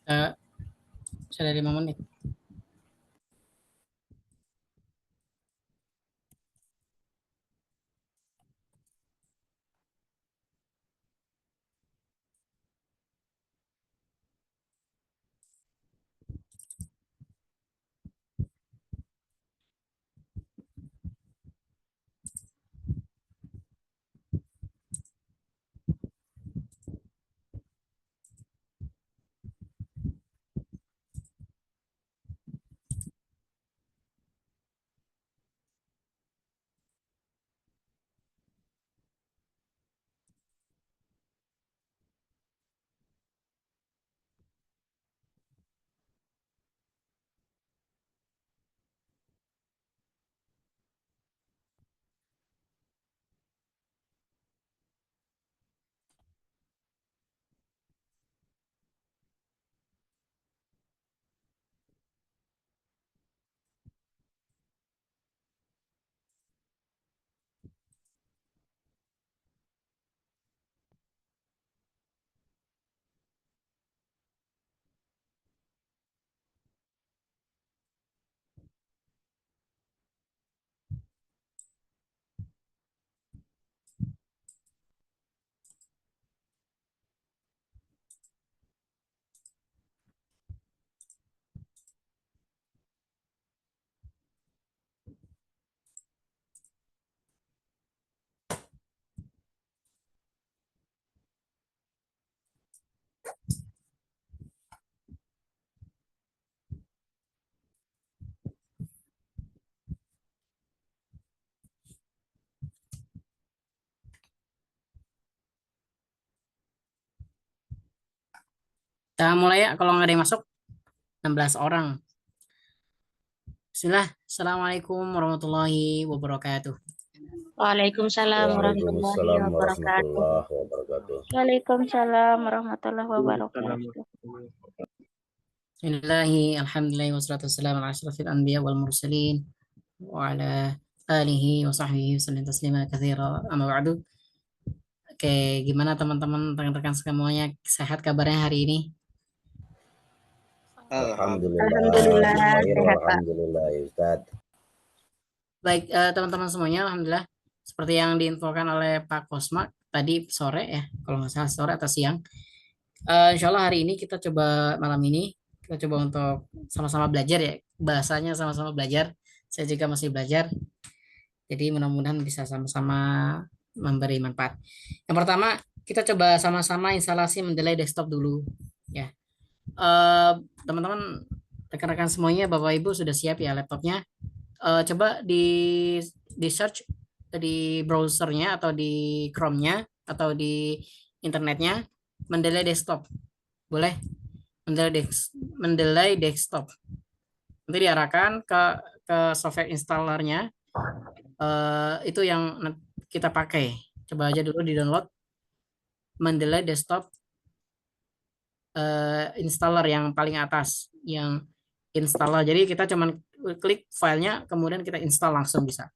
Eh, sudah 5 menit. Kita mulai ya, kalau nggak ada yang masuk, 16 orang. Bismillah. Assalamualaikum warahmatullahi wabarakatuh. Waalaikumsalam warahmatullahi Waalaikumsalam wabarakatuh. warahmatullahi wabarakatuh. Waalaikumsalam warahmatullahi wabarakatuh. Bismillahi, alhamdulillahi, wassalatu wassalamu ala asyrafil anbiya wal mursalin wa ala alihi wa sahbihi wasallam taslima katsira. Amma ba'du. Oke, gimana teman-teman, rekan-rekan semuanya, sehat kabarnya hari ini? Alhamdulillah, Alhamdulillah khair, sehat Pak. alhamdulillah Ustaz. Baik, teman-teman semuanya, alhamdulillah. Seperti yang diinfokan oleh Pak Kosma tadi sore ya, kalau nggak salah sore atau siang. Insya Allah hari ini kita coba malam ini kita coba untuk sama-sama belajar ya, bahasanya sama-sama belajar. Saya juga masih belajar, jadi mudah-mudahan bisa sama-sama memberi manfaat. Yang pertama kita coba sama-sama instalasi Mendeley desktop dulu ya. Eh, Teman-teman, rekan-rekan semuanya, Bapak Ibu sudah siap ya laptopnya? Coba di search di browsernya atau di Chrome-nya atau di internetnya Mendeley desktop, boleh? Mendeley desktop, nanti diarahkan ke software installernya. Itu yang kita pakai. Coba aja dulu di download Mendeley desktop, installer yang paling atas, yang installer. Jadi kita cuman klik filenya, kemudian kita install langsung bisa.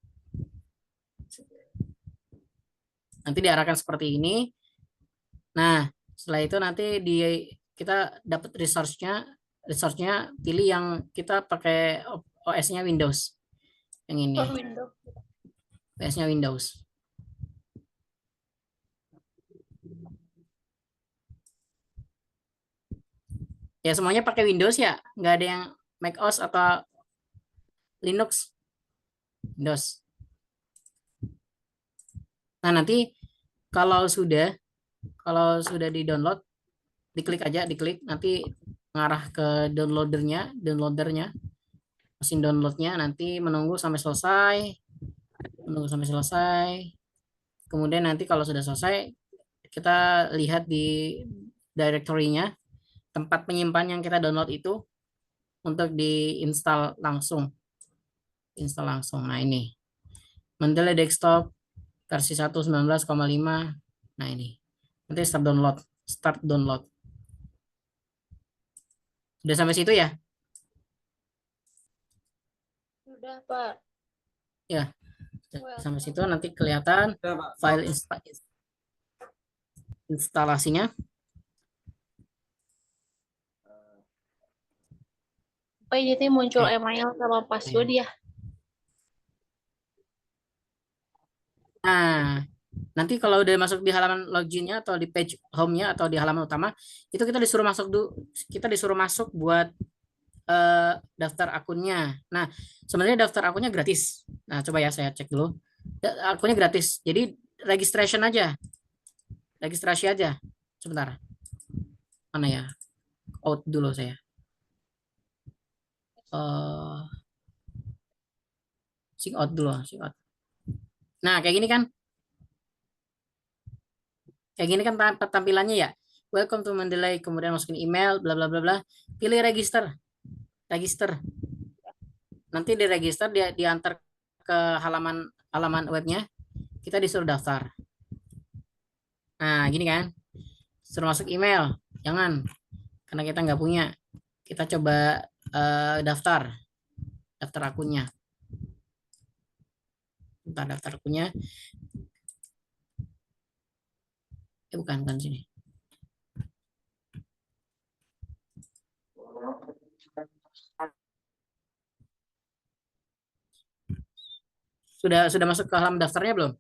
Nanti diarahkan seperti ini. Nah, setelah itu nanti kita dapat resource-nya pilih yang kita pakai OS-nya Windows. Yang ini. OS-nya Windows. Ya semuanya pakai Windows ya, nggak ada yang Mac OS atau Linux. Windows. Nah nanti kalau sudah di download, diklik aja, nanti ngarah ke downloadernya, mesin downloadnya, nanti menunggu sampai selesai. Kemudian nanti kalau sudah selesai, kita lihat di directory-nya, tempat penyimpan yang kita download itu, untuk diinstal langsung. Nah ini Mendeley desktop versi 1.19,5. Nah ini nanti start download. Sudah sampai situ ya? Sudah Pak. Ya, sampai situ nanti kelihatan file instalasinya. Oh, jadi muncul Oke. email sama password ya? Nah, nanti kalau udah masuk di halaman loginnya atau di page home-nya atau di halaman utama, itu kita disuruh masuk buat daftar akunnya. Nah, sebenarnya daftar akunnya gratis. Nah, coba ya saya cek dulu. Akunnya gratis. Jadi registration aja, registrasi aja. Sebentar, mana ya? Out dulu saya. Eh Sign out dulu, sign out. Nah, kayak gini kan? Kayak gini kan tampilannya ya. Welcome to Mendeley, kemudian masukin email, bla bla bla bla. Pilih register, register. Nanti di register dia diantar ke halaman halaman webnya. Kita disuruh daftar. Nah, gini kan? Suruh masuk email. Jangan, karena kita nggak punya. Kita coba daftar, daftar akunnya. Bentar, daftar akunnya. Bukan sini. Sudah masuk ke halaman daftarnya belum?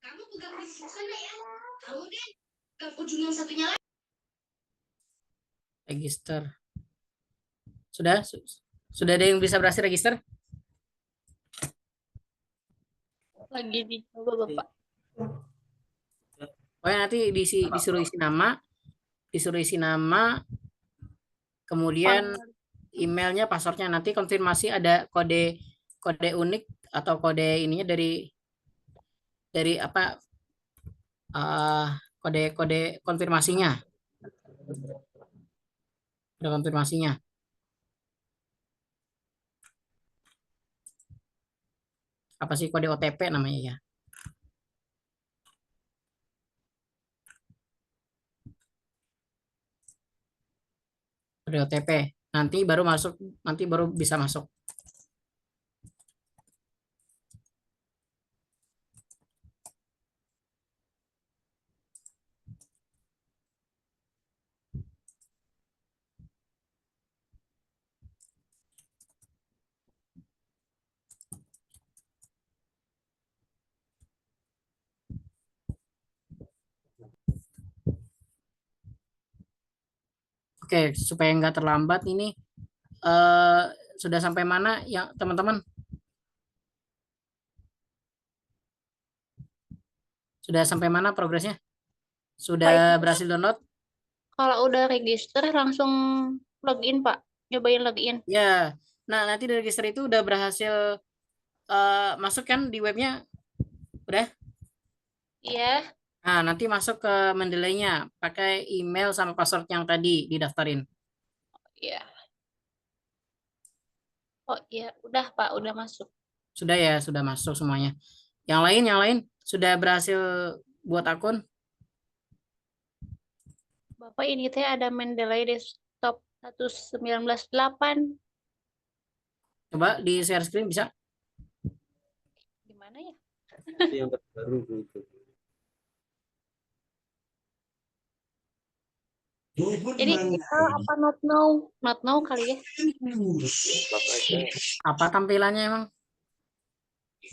Kamu pegang di sana ya. Kamu deh pegang ujung yang satunya lagi. Register. Sudah ada yang bisa berhasil register? Lagi dicoba Bapak. Pokoknya nanti disuruh isi nama, kemudian emailnya, passwordnya. Nanti konfirmasi ada kode kode unik atau kode ininya dari apa kode kode konfirmasinya, kode konfirmasinya. Apa sih kode OTP namanya ya? Kode OTP. Nanti baru bisa masuk. Oke, supaya nggak terlambat ini eh, sudah sampai mana ya teman-teman? Sudah sampai mana progresnya? Pak, Sudah berhasil download? kalau udah register langsung login Pak. Nyobain login. Ya. Nah, nanti di register itu udah berhasil masuk kan di webnya? Udah? Iya. Nah, nanti masuk ke Mendeley-nya pakai email sama password yang tadi didaftarin. Iya. Oh iya, udah Pak, udah masuk. Sudah ya, sudah masuk semuanya. Yang lain sudah berhasil buat akun. Bapak ini teh ada Mendeley Desktop 1918. Coba di share screen bisa? Gimana ya? Yang terbaru itu. Jadi apa not now kali ya? Apa tampilannya emang?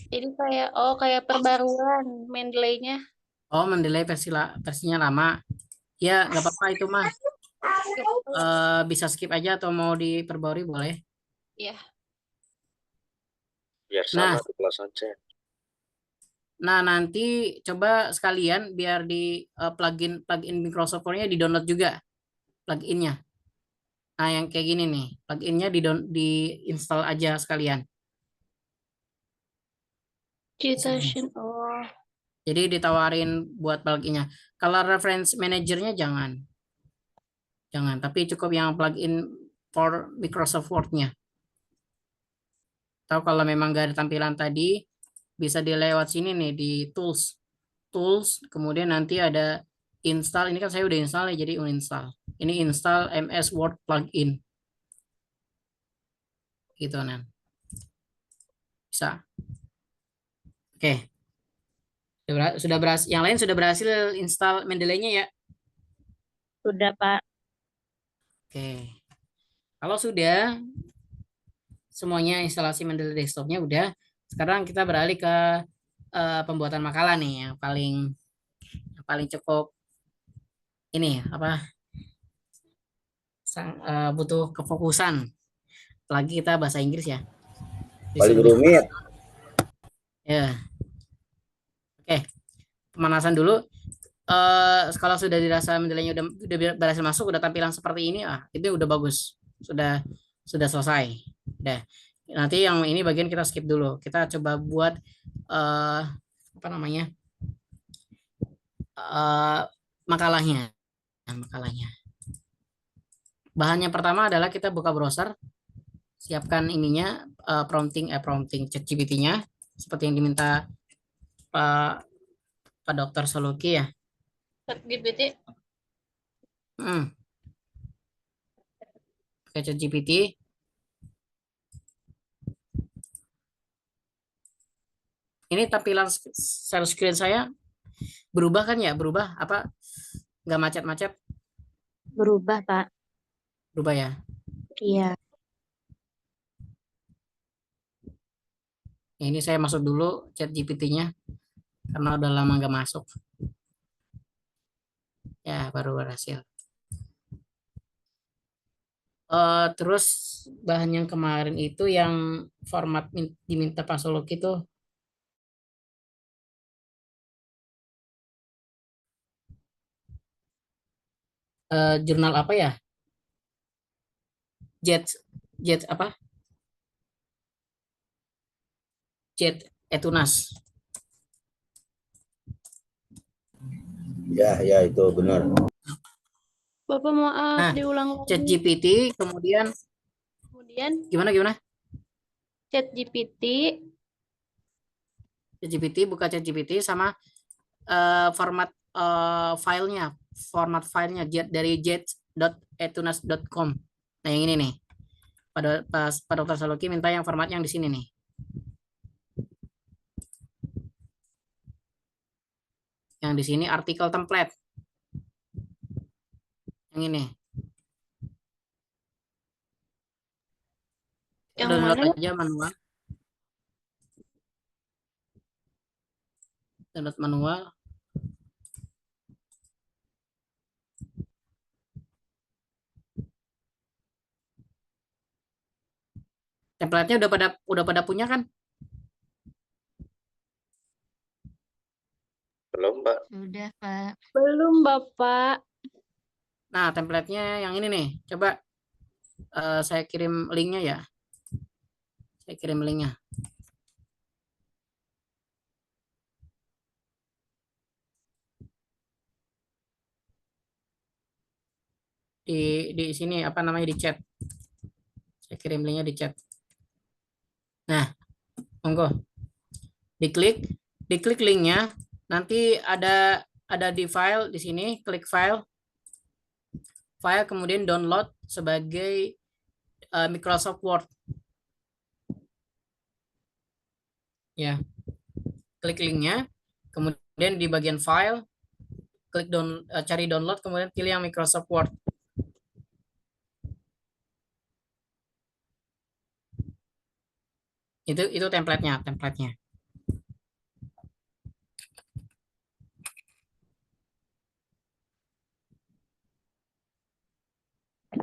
Jadi kayak perbaruan Mendeley-nya. Oh, Mendeley versinya lama. Ya, nggak apa-apa itu mah. Bisa skip aja atau mau diperbarui boleh. Ya, Biar Nah, sama di kelas aja. Nah, nanti coba sekalian biar di plugin Microsoft Core-nya di-download juga pluginnya. Nah, yang kayak gini nih, pluginnya di-install aja sekalian. Citation. Oh, Jadi ditawarin buat pluginnya. Kalau reference manajernya jangan. Jangan, tapi cukup yang plugin for Microsoft Word-nya. Atau kalau memang nggak ada tampilan tadi, bisa dilewat sini nih di tools. Tools, kemudian nanti ada install. Ini kan saya udah install nih, jadi uninstall. Ini install MS Word plugin. Gitu, nah. Bisa. Oke. Sudah berhasil. Yang lain sudah berhasil install Mendeley-nya ya. Sudah, Pak. Oke. Kalau sudah semuanya instalasi Mendeley desktopnya udah, sekarang kita beralih ke pembuatan makalah nih yang paling cukup ini apa butuh kefokusan. Apalagi kita bahasa Inggris ya. Paling Disuruh rumit. ya. Oke, pemanasan dulu. Kalau sudah dirasa Mendeley-nya udah berhasil masuk, udah tampilan seperti ini, itu udah bagus. Sudah selesai. Udah. Nanti yang ini bagian kita skip dulu. Kita coba buat apa namanya? eh, makalahnya. Makalahnya. Bahannya pertama adalah kita buka browser, siapkan ininya prompting ChatGPT-nya seperti yang diminta Pak Pak Dokter Soluki ya. ChatGPT. Pakai ChatGPT. Ini tampilan share screen saya berubah kan ya? Berubah apa? Nggak macet-macet? Berubah, Pak. Berubah ya? Iya. Ini saya masuk dulu ChatGPT-nya karena udah lama nggak masuk. Ya, baru berhasil. Terus bahan yang kemarin itu yang format diminta Pak Soluki itu jurnal apa ya? Jet Jet apa? Jet Etunas. Ya, ya itu benar. Bapak maaf, Nah, diulang lagi. ChatGPT kemudian Kemudian gimana? ChatGPT. ChatGPT buka ChatGPT sama format filenya dari jet.etunas.com. Nah, yang ini nih. Pada Pak Dokter Saloki minta yang formatnya yang di sini nih. Yang di sini artikel template. Yang ini. Yang Download mana? aja manual. Download manual. Template-nya udah pada punya kan? Belum, Pak. Sudah, Pak. Belum, Bapak. Nah, template-nya yang ini nih. Coba saya kirim linknya ya. Saya kirim linknya. Di sini apa namanya di chat. Saya kirim linknya di chat. Nah, monggo. Diklik linknya. Nanti ada di file di sini. Klik file, kemudian download sebagai Microsoft Word. Ya, klik linknya. Kemudian di bagian file, cari download, kemudian pilih yang Microsoft Word. Itu template-nya.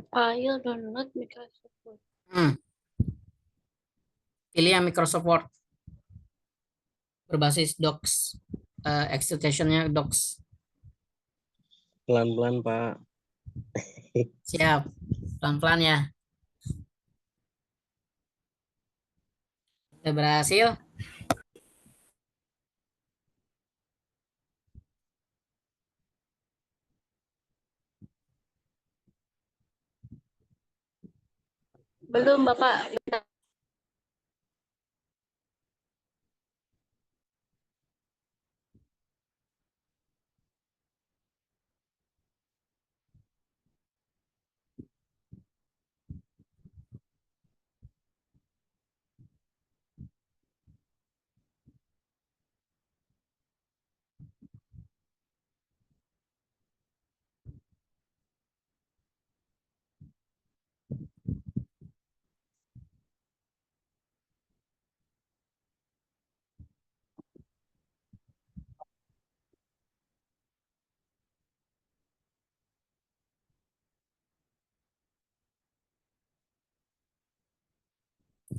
File download Microsoft Word. Pilih yang Microsoft Word berbasis Docs, extension-nya Docs. Pelan-pelan, Pak. Siap, pelan-pelan ya. Udah berhasil. Belum, Bapak. Bentar.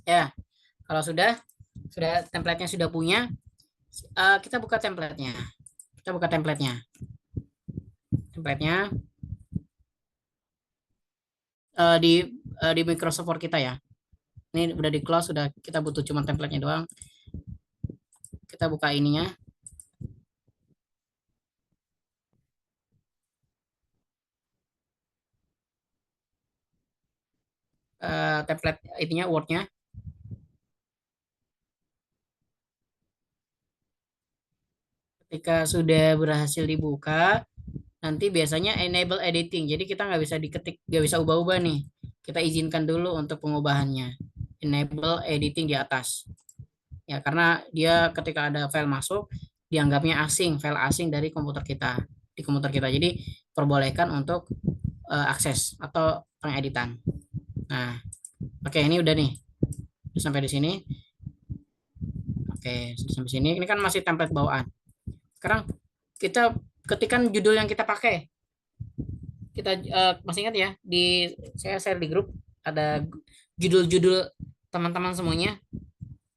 Ya, kalau sudah template-nya sudah punya, kita buka template-nya. Kita buka template-nya. Template-nya di Microsoft Word kita ya. Ini udah di close, sudah kita butuh cuma template-nya doang. Kita buka ininya. Template ininya Word-nya. Ketika sudah berhasil dibuka, nanti biasanya enable editing. Jadi kita nggak bisa diketik, nggak bisa ubah-ubah nih. Kita izinkan dulu untuk pengubahannya. Enable editing di atas. Ya, karena dia ketika ada file masuk, dianggapnya asing, file asing dari komputer kita, di komputer kita. Jadi perbolehkan untuk akses atau pengeditan. Nah, oke, ini udah nih. Sampai di sini. Oke, sampai sini. Ini kan masih template bawaan. Sekarang kita ketikkan judul yang kita pakai. Kita masih ingat ya, saya share di grup ada judul-judul teman-teman semuanya.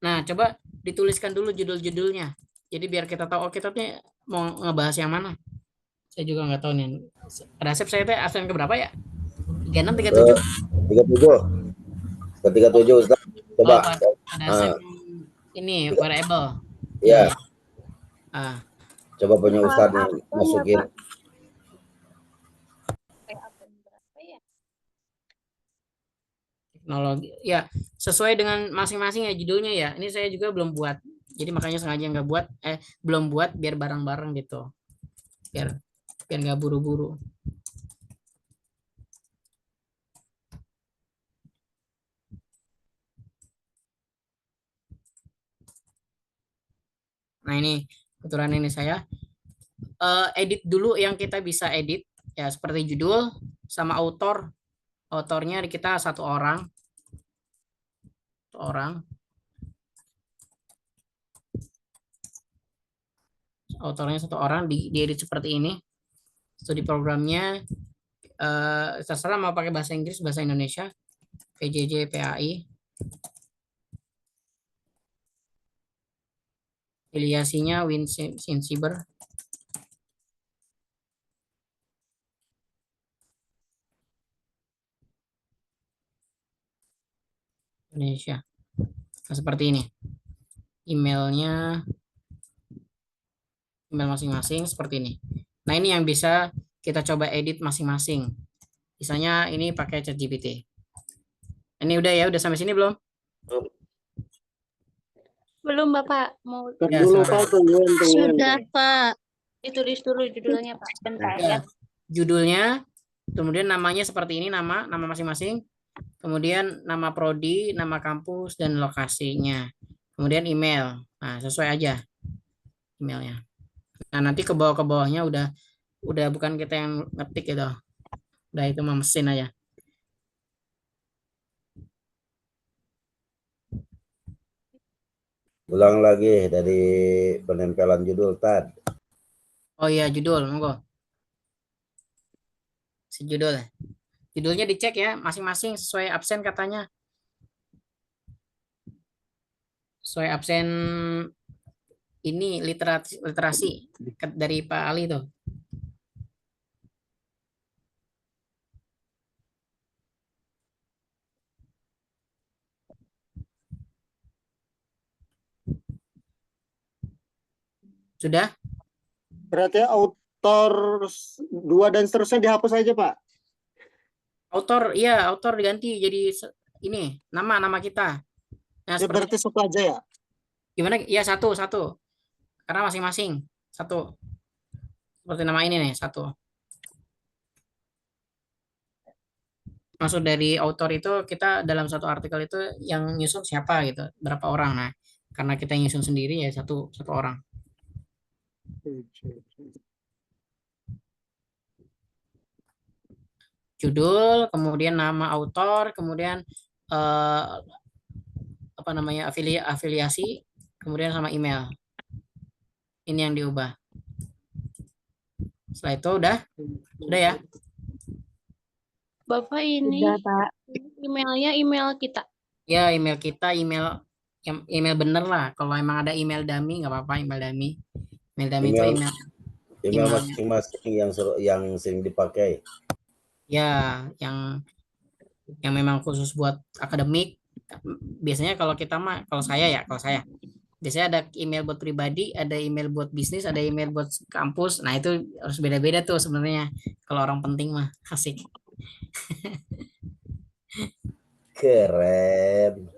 Nah, coba dituliskan dulu judul-judulnya. Jadi biar kita tahu, oh kita tuh mau ngebahas yang mana. Saya juga nggak tahu nih. Ada Asep, saya teh absen ke berapa ya? 36, 37? 37. Ke 37 Ustaz. Coba. Ada Asep ini variable. Iya. Ah, Coba punya Ustaz nih masukin. teknologi. Ya, sesuai dengan masing-masing ya judulnya ya. Ini saya juga belum buat. Jadi makanya sengaja nggak buat, belum buat biar bareng-bareng gitu. Biar nggak buru-buru. Nah ini kebetulan ini saya edit dulu yang kita bisa edit ya, seperti judul sama autor. Autornya kita satu orang. Autornya satu orang, diedit seperti ini. Studi programnya terserah mau pakai bahasa Inggris, bahasa Indonesia, PJJ, PAI. Filiasinya WinSiber. Indonesia. Nah, seperti ini. Email masing-masing seperti ini. Nah, ini yang bisa kita coba edit masing-masing. Misalnya ini pakai ChatGPT. Ini udah ya, udah sampai sini belum? Belum, Bapak. Mau Ya, Dulu Pak, tungguin. Sudah, Pak. Ditulis dulu judulnya, Pak. Bentar ya. Judulnya, kemudian namanya seperti ini, nama masing-masing. Kemudian nama prodi, nama kampus, dan lokasinya. Kemudian email. Nah, sesuai aja emailnya. Nah, nanti ke bawahnya udah bukan kita yang ngetik gitu. Udah itu mah mesin aja. Ulang lagi dari penempelan judul Tad. Oh iya, judul, monggo. Si judul. Judulnya dicek ya, masing-masing sesuai absen katanya. Sesuai absen ini literasi dari Pak Ali tuh. Sudah? Berarti autor 2 dan seterusnya dihapus aja Pak. Autor diganti jadi ini nama kita. Nah, Ya seperti berarti satu aja ya. gimana? Ya satu. Karena masing-masing satu. Seperti nama ini nih satu. Maksud dari author itu kita dalam satu artikel itu yang nyusun siapa gitu, berapa orang. Nah, karena kita nyusun sendiri ya satu orang. Judul, kemudian nama autor, kemudian eh, apa namanya afiliasi, kemudian sama email. Ini yang diubah. Setelah itu udah ya. Bapak ini Sudah, Pak. emailnya email kita. Ya email kita, email bener lah. Kalau emang ada email dummy nggak apa-apa, email dummy. Email dummy itu Email email masing-masing yang sering dipakai. ya yang memang khusus buat akademik. Biasanya kalau saya biasanya ada email buat pribadi, ada email buat bisnis, ada email buat kampus. Nah itu harus beda-beda tuh sebenarnya kalau orang penting mah asik. Keren.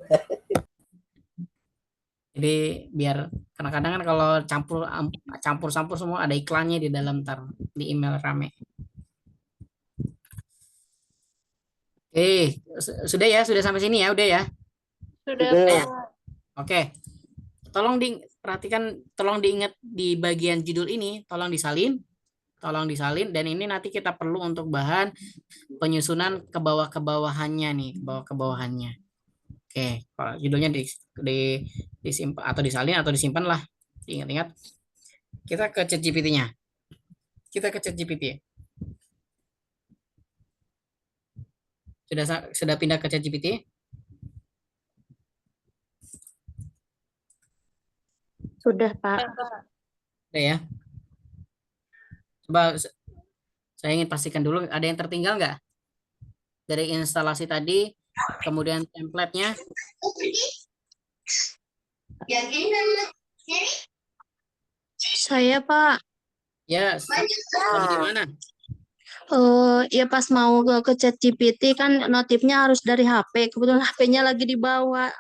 Jadi biar kadang-kadang kan kalau campur semua ada iklannya di dalam ntar di email rame. Sudah sampai sini ya, udah ya. Sudah, Sudah. Pak. Oke. Perhatikan, tolong diingat di bagian judul ini, tolong disalin, dan ini nanti kita perlu untuk bahan penyusunan ke bawah-bawahannya nih, ke bawahannya. Oke, kalau judulnya disimpan atau disalin atau disimpan lah, diingat-ingat. Kita ke ChatGPT-nya. Sudah pindah ke ChatGPT? Sudah, Pak. Udah ya. Coba saya ingin pastikan dulu ada yang tertinggal nggak dari instalasi tadi, kemudian template-nya. Saya, Pak. Ya, lagi di mana? Ya pas mau ke ChatGPT kan notifnya harus dari HP. Kebetulan HP-nya lagi dibawa.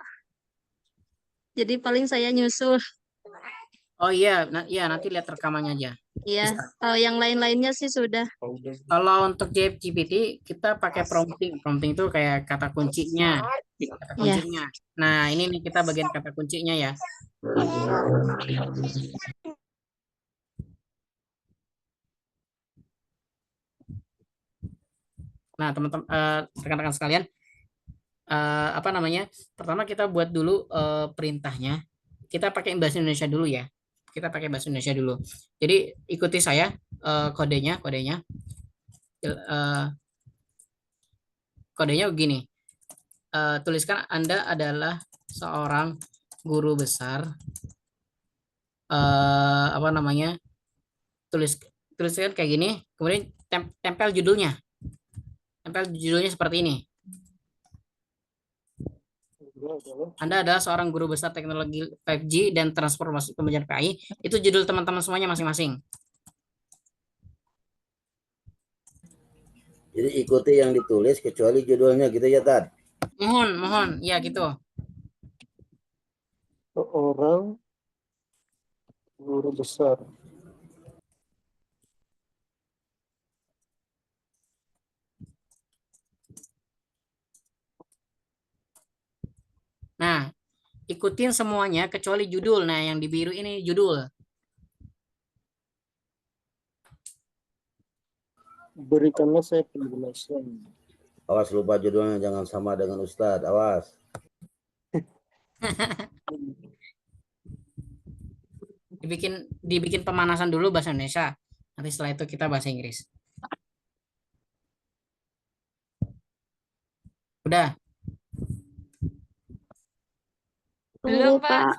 Jadi paling saya nyusul. Oh iya, ya nanti lihat rekamannya aja. Ya, Bisa. kalau yang lain-lainnya sih sudah. Kalau untuk ChatGPT kita pakai prompting. Prompting itu kayak kata kuncinya. Ya. Nah, ini nih kita bagian kata kuncinya ya. Nah, teman-teman, rekan-rekan sekalian, apa namanya? Pertama kita buat dulu perintahnya. Kita pakai bahasa Indonesia dulu ya. Jadi ikuti saya kodenya. Kodenya begini. Tuliskan Anda adalah seorang guru besar. Apa namanya? Tuliskan kayak gini. Kemudian tempel judulnya. Seperti ini. Anda adalah seorang guru besar teknologi 5G dan transformasi pembelajaran KI. Itu judul teman-teman semuanya masing-masing. Jadi ikuti yang ditulis kecuali judulnya gitu ya, Tad. Mohon, ya gitu. Seorang guru besar. Nah, ikutin semuanya kecuali judul. Nah, yang di biru ini judul. Berikanlah saya penjelasan. Awas lupa judulnya, jangan sama dengan Ustadz. Awas. Dibikin pemanasan dulu bahasa Indonesia. Nanti setelah itu kita bahasa Inggris. Udah. Belum, Pak.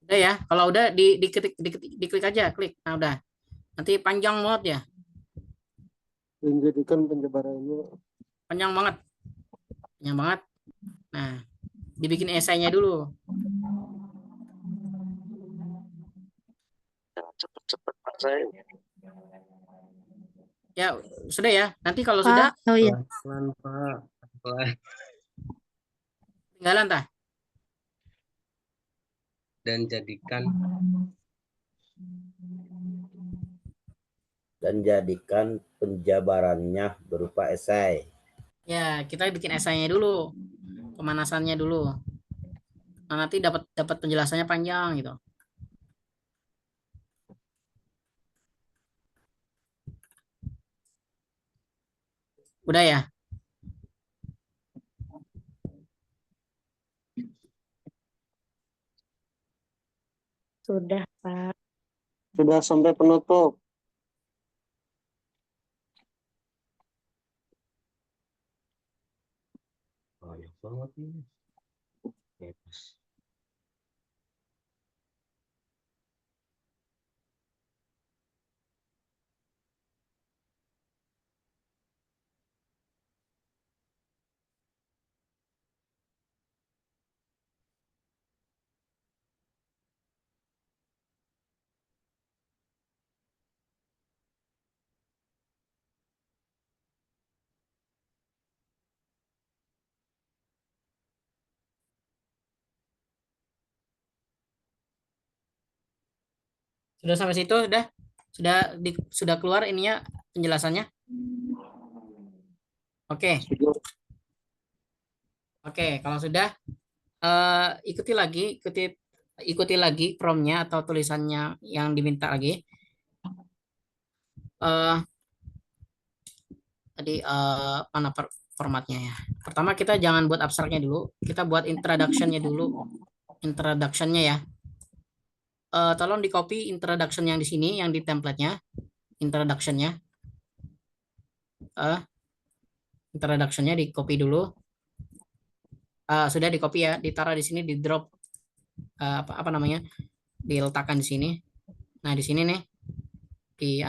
Udah ya. Kalau udah diklik aja, klik. Nah, udah. Nanti panjang banget ya. Menjadikan penyebarannya. Panjang banget. Nah, dibikin esainya dulu. Cepet-cepet Pak saya. Ya, sudah ya. Nanti kalau Pak. sudah Oh iya. Pelan, Pak. Tinggalan tah. dan jadikan penjabarannya berupa esai. Ya, kita bikin esainya dulu, pemanasannya dulu. Nah, nanti dapat penjelasannya panjang gitu. Udah ya? Sudah, Pak. Sudah sampai penutup. banyak banget ini. Bebas. Sudah sampai situ, udah? Sudah keluar ininya penjelasannya? Oke. Sudah. Oke, kalau sudah ikuti lagi promnya atau tulisannya yang diminta lagi. Eh tadi mana formatnya ya? Pertama kita jangan buat abstraknya dulu, kita buat introduction-nya dulu. Introduction-nya ya. Tolong di copy introduction yang di sini, yang di template-nya. Introduction-nya. Introduction-nya di copy dulu. Sudah di copy ya, ditaruh di sini, di drop apa namanya? Diletakkan di sini. Nah, di sini nih di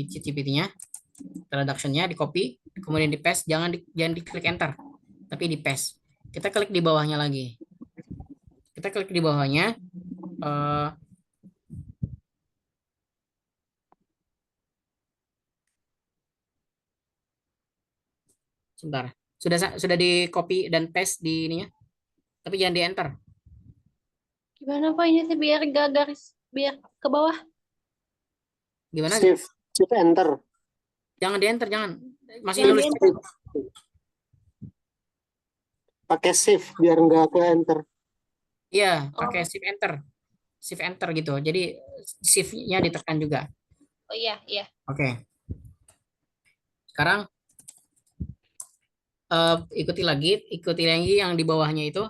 ChatGPT-nya, introduction-nya di copy, kemudian di paste, jangan diklik enter, tapi di paste. Kita klik di bawahnya lagi. Kita klik di bawahnya. Sebentar. Sudah di copy dan paste di ininya. Tapi jangan di enter. Gimana Pak ini sih biar gak garis, biar ke bawah? Gimana? Shift enter. Jangan di enter, jangan. Masih Jangan nulis. di enter. Pakai shift biar nggak ke enter. Iya, pakai shift enter. Shift enter gitu. Jadi shift-nya ditekan juga. Oh iya, iya. Oke. Sekarang ikuti lagi yang di bawahnya itu.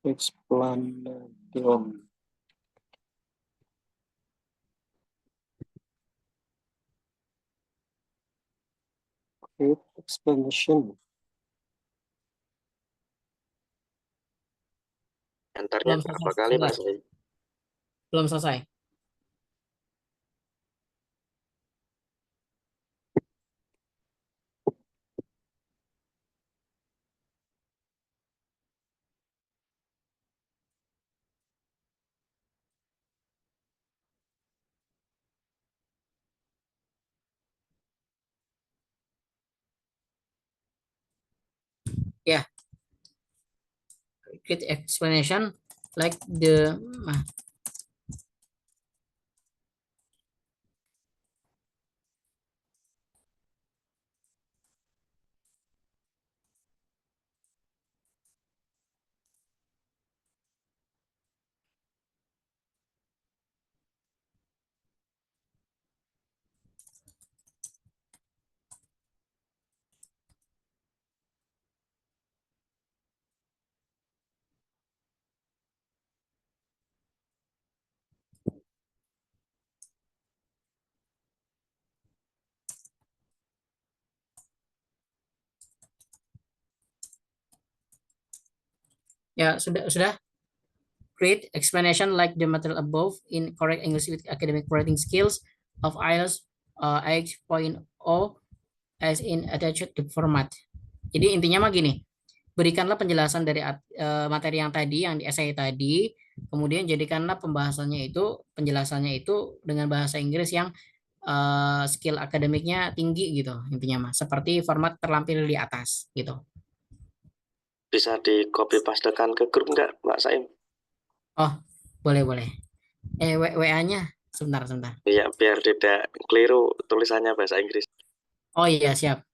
Explanation. Explanation. Entarnya Belum berapa selesai. kali Sebentar. Mas? Belum selesai. Ya. Create explanation like the ya sudah create explanation like the material above in correct English with academic writing skills of IELTS 8.0 as in attached to format. Jadi intinya mah gini, berikanlah penjelasan dari materi yang tadi, yang di essay tadi, kemudian jadikanlah pembahasannya itu, penjelasannya itu dengan bahasa Inggris yang skill akademiknya tinggi gitu, intinya mas, seperti format terlampir di atas gitu. Bisa di copy pastekan ke grup nggak, Mbak Saim? Oh, boleh. WA-nya sebentar. Iya, biar tidak keliru tulisannya bahasa Inggris. Oh iya, siap.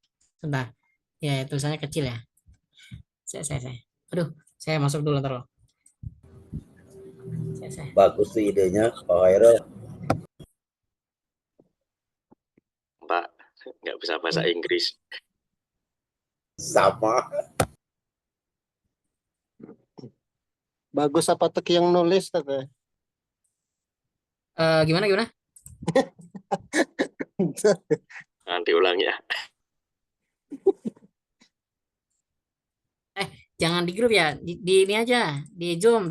Sebentar. Ya, tulisannya kecil ya. Saya. Aduh, saya masuk dulu terus. Saya. Bagus tuh idenya, Pak Khairul. Mbak, nggak bisa bahasa Inggris. Sama. Bagus apa tuh yang nulis tadi? Gimana? Nanti ulang ya. Jangan di grup ya, di ini aja, di Zoom.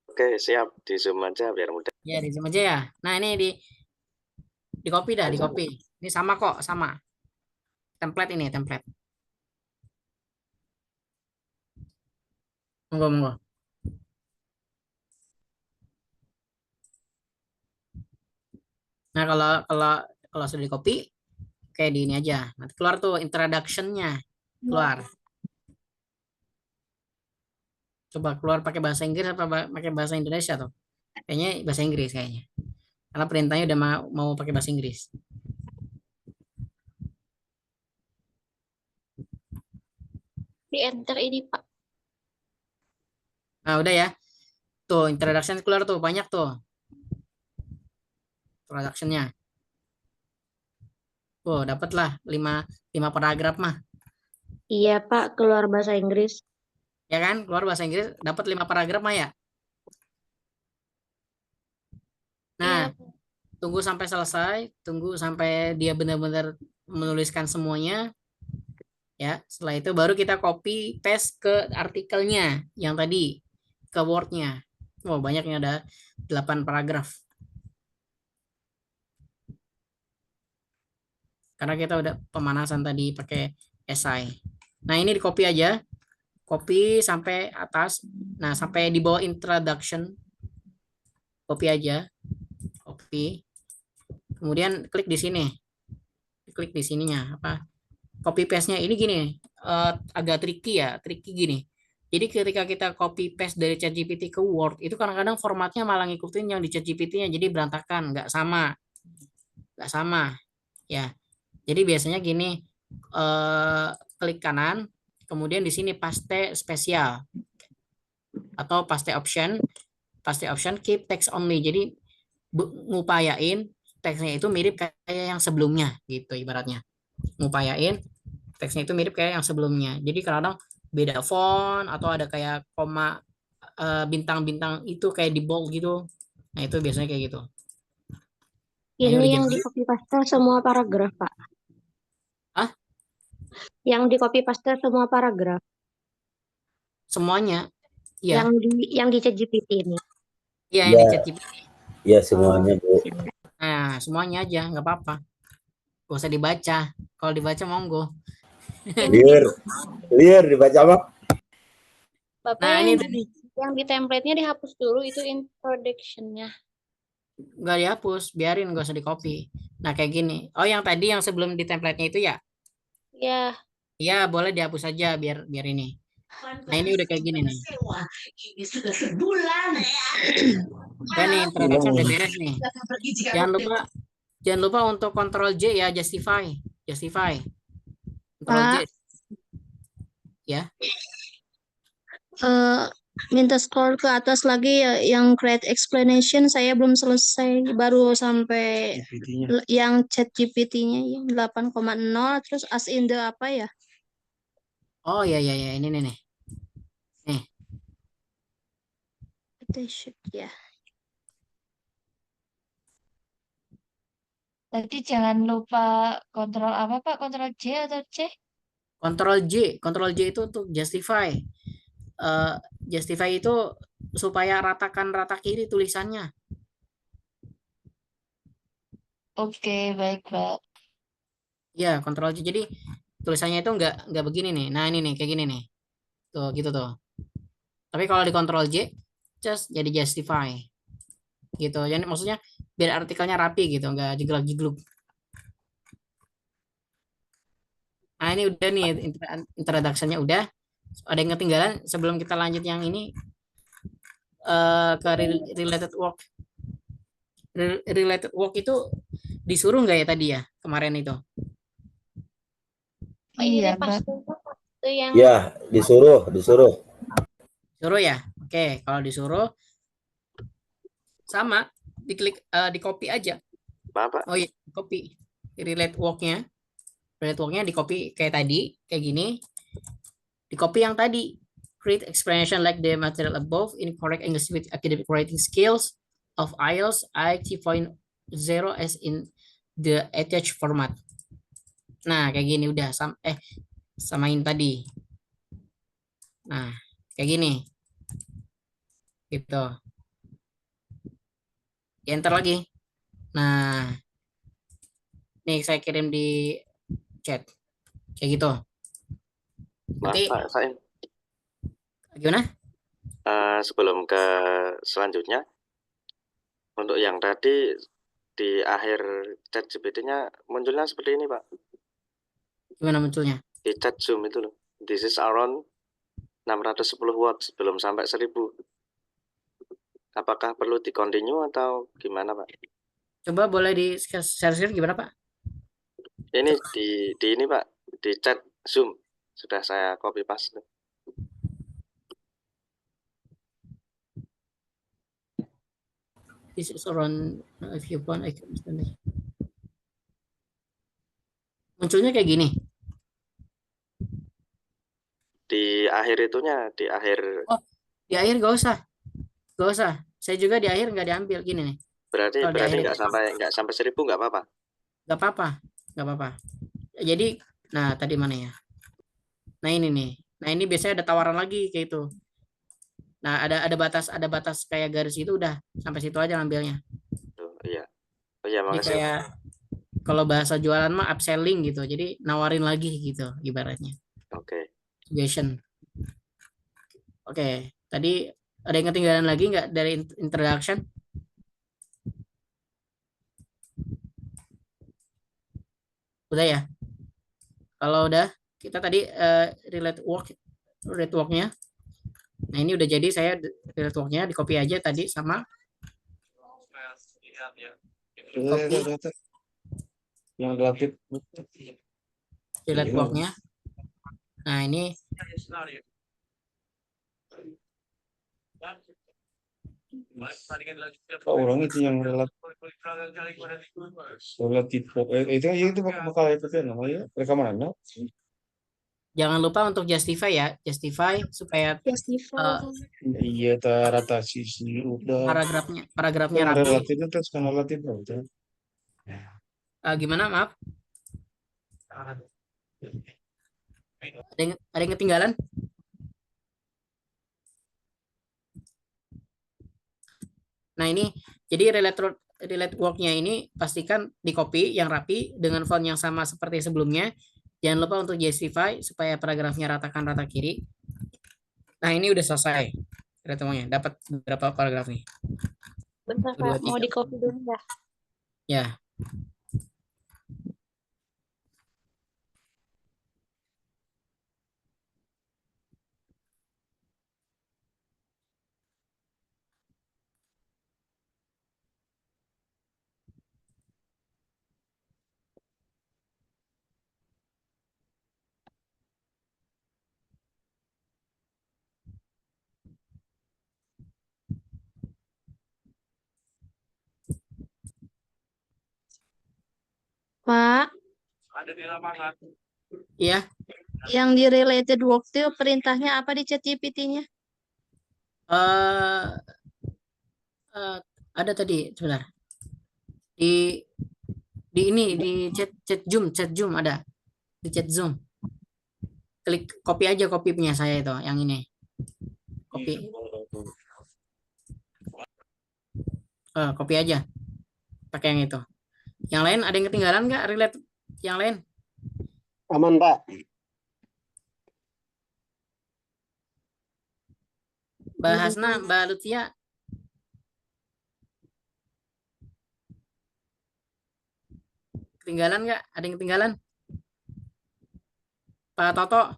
Oke, siap. Di Zoom aja biar mudah. Ya, di Zoom aja ya. Nah, ini di copy dah, di copy. Ini sama kok, sama. Template ini, template. Monggo. Nah, kalau sudah di copy, kayak di ini aja. Nanti keluar tuh introduction-nya. Keluar. Coba keluar pakai bahasa Inggris apa pakai bahasa Indonesia tuh? Kayaknya bahasa Inggris kayaknya. Karena perintahnya udah mau pakai bahasa Inggris. Di enter ini Pak. Nah, udah ya. Tuh, introduction keluar tuh, banyak tuh. Introduction-nya. Oh, dapatlah 5 paragraf mah. Iya Pak, keluar bahasa Inggris. Ya kan? Keluar bahasa Inggris dapat 5 paragraf mah ya. Nah, tunggu sampai selesai, tunggu sampai dia benar-benar menuliskan semuanya. Ya, setelah itu baru kita copy paste ke artikelnya yang tadi, ke Word-nya. Oh, banyaknya ada 8 paragraf. Karena kita udah pemanasan tadi pakai esai. Nah, ini di copy aja. Copy sampai atas. Nah, sampai di bawah introduction. Copy aja. Copy. Kemudian klik di sini. Klik di sininya apa? Copy paste-nya ini gini, agak tricky gini. Jadi ketika kita copy paste dari ChatGPT ke Word, itu kadang-kadang formatnya malah ngikutin yang di ChatGPT-nya, jadi berantakan, nggak sama, ya. Jadi biasanya gini, klik kanan, kemudian di sini paste spesial atau paste option keep text only. Jadi ngupayain teksnya itu mirip kayak yang sebelumnya gitu ibaratnya. Ngupayain teksnya itu mirip kayak yang sebelumnya. Jadi kadang beda font atau ada kayak koma bintang-bintang itu kayak di bold gitu. Nah, itu biasanya kayak gitu. Nah, ini Ini udah yang jadi di copy paste semua paragraf Pak. ah Yang di copy paste semua paragraf. semuanya. Ya, Yang di ChatGPT ini. iya yang di Ya, ChatGPT. ya semuanya, Bu. Nah, semuanya aja nggak apa-apa. Gak usah dibaca. Kalau dibaca monggo. Liar dibaca apa? Bapak Nah, ini yang di template-nya dihapus dulu itu introduction-nya. nggak dihapus, biarin nggak usah di copy. Nah, kayak gini. Oh, yang tadi yang sebelum di template-nya itu ya? Ya, Ya, boleh dihapus aja biar ini. Nah, ini udah kayak gini nih. Ini sudah sebulan ya. Udah nih, introduction udah beres nih. Akan pergi jika Jangan lupa untuk Ctrl J ya, justify. Ctrl J. Pak, Ya. minta scroll ke atas lagi ya, yang create explanation saya belum selesai, baru sampai yang chat GPT-nya yang 8,0 terus as in the apa ya? Oh ya ini nih. Nih. Attached, ya. tadi jangan lupa kontrol apa Pak? Kontrol J atau C? Ctrl J itu untuk justify. Justify itu supaya ratakan rata kiri tulisannya. Oke, baik Pak. Ya, Ctrl J. Jadi tulisannya itu nggak begini nih. Nah ini nih kayak gini nih. Tuh gitu tuh. Tapi kalau di Ctrl J, just jadi justify gitu. Jadi maksudnya biar artikelnya rapi gitu, nggak jeglak-jegluk. Nah ini udah nih introduction-nya udah. Ada yang ketinggalan sebelum kita lanjut yang ini ke related work. Related work itu disuruh nggak ya tadi ya kemarin itu? Oh, ini Iya, pas Mbak. itu yang Ya, disuruh. Suruh ya. Oke, kalau disuruh sama diklik di copy aja. Bapak, Oh iya, copy relate work-nya. Relate work-nya di copy kayak tadi, kayak gini. Di copy yang tadi. Create explanation like the material above in correct English with academic writing skills of IELTS I2.0 as in the attached format. Nah, kayak gini udah samain tadi. Nah, kayak gini. Gitu. Enter lagi. Nah, nih saya kirim di chat. Kayak gitu. maaf Nanti Pak Saim. gimana? Sebelum ke selanjutnya, untuk yang tadi di akhir chat GPT-nya munculnya seperti ini Pak. Gimana munculnya? Di chat Zoom itu loh. This is around 610 watts, belum sampai 1000. Apakah perlu di continue atau gimana Pak? Coba boleh di share gimana Pak? Ini di ini Pak, di chat Zoom sudah saya copy paste. This is around if you want I can understand it. Munculnya kayak gini. Di akhir itunya, di akhir Oh, di akhir gak usah. Gak usah. Saya juga di akhir nggak diambil gini nih. berarti Kalau di akhir nggak sampai 1000 nggak apa-apa. nggak apa-apa. Nggak apa-apa. Jadi, nah tadi mana ya? Nah ini nih. Nah ini biasanya ada tawaran lagi kayak itu. Nah ada batas kayak garis itu udah sampai situ aja ngambilnya. Tuh, iya. Oh iya, Jadi makasih. kayak kalau bahasa jualan mah upselling gitu. Jadi nawarin lagi gitu ibaratnya. Oke. Suggestion. Oke, tadi ada yang ketinggalan lagi nggak dari introduction? Udah ya? Kalau udah, kita tadi relate work-nya. Nah ini udah jadi saya relate work-nya di copy aja tadi sama copy Yang relatif. relate work-nya. Nah ini Orang itu yang relatif itu bakal itu namanya rekaman Anda. jangan lupa untuk justify ya, justify supaya justify. Iya, rata sisi udah. paragrafnya Yang rapi. relatif itu terus kan relatif udah. Gimana maaf? Ada yang ketinggalan? Nah ini jadi relate work-nya ini pastikan di copy yang rapi dengan font yang sama seperti sebelumnya. Jangan lupa untuk justify supaya paragrafnya ratakan rata kiri. Nah ini udah selesai. Relate dapat berapa paragraf nih? Bentar Kak, mau di copy dulu ya. Ya. Pak, Iya. yang di related work itu perintahnya apa di chat GPT-nya? Ada tadi sebentar. Di ini di chat Zoom ada. Di chat Zoom. Klik copy aja copy punya saya itu yang ini. Copy. Copy aja. Pakai yang itu. Yang lain ada yang ketinggalan nggak relate yang lain? Aman, Pak. Mbak Hasna, Mbak Lutia. Ketinggalan nggak? Ada yang ketinggalan? Pak Toto,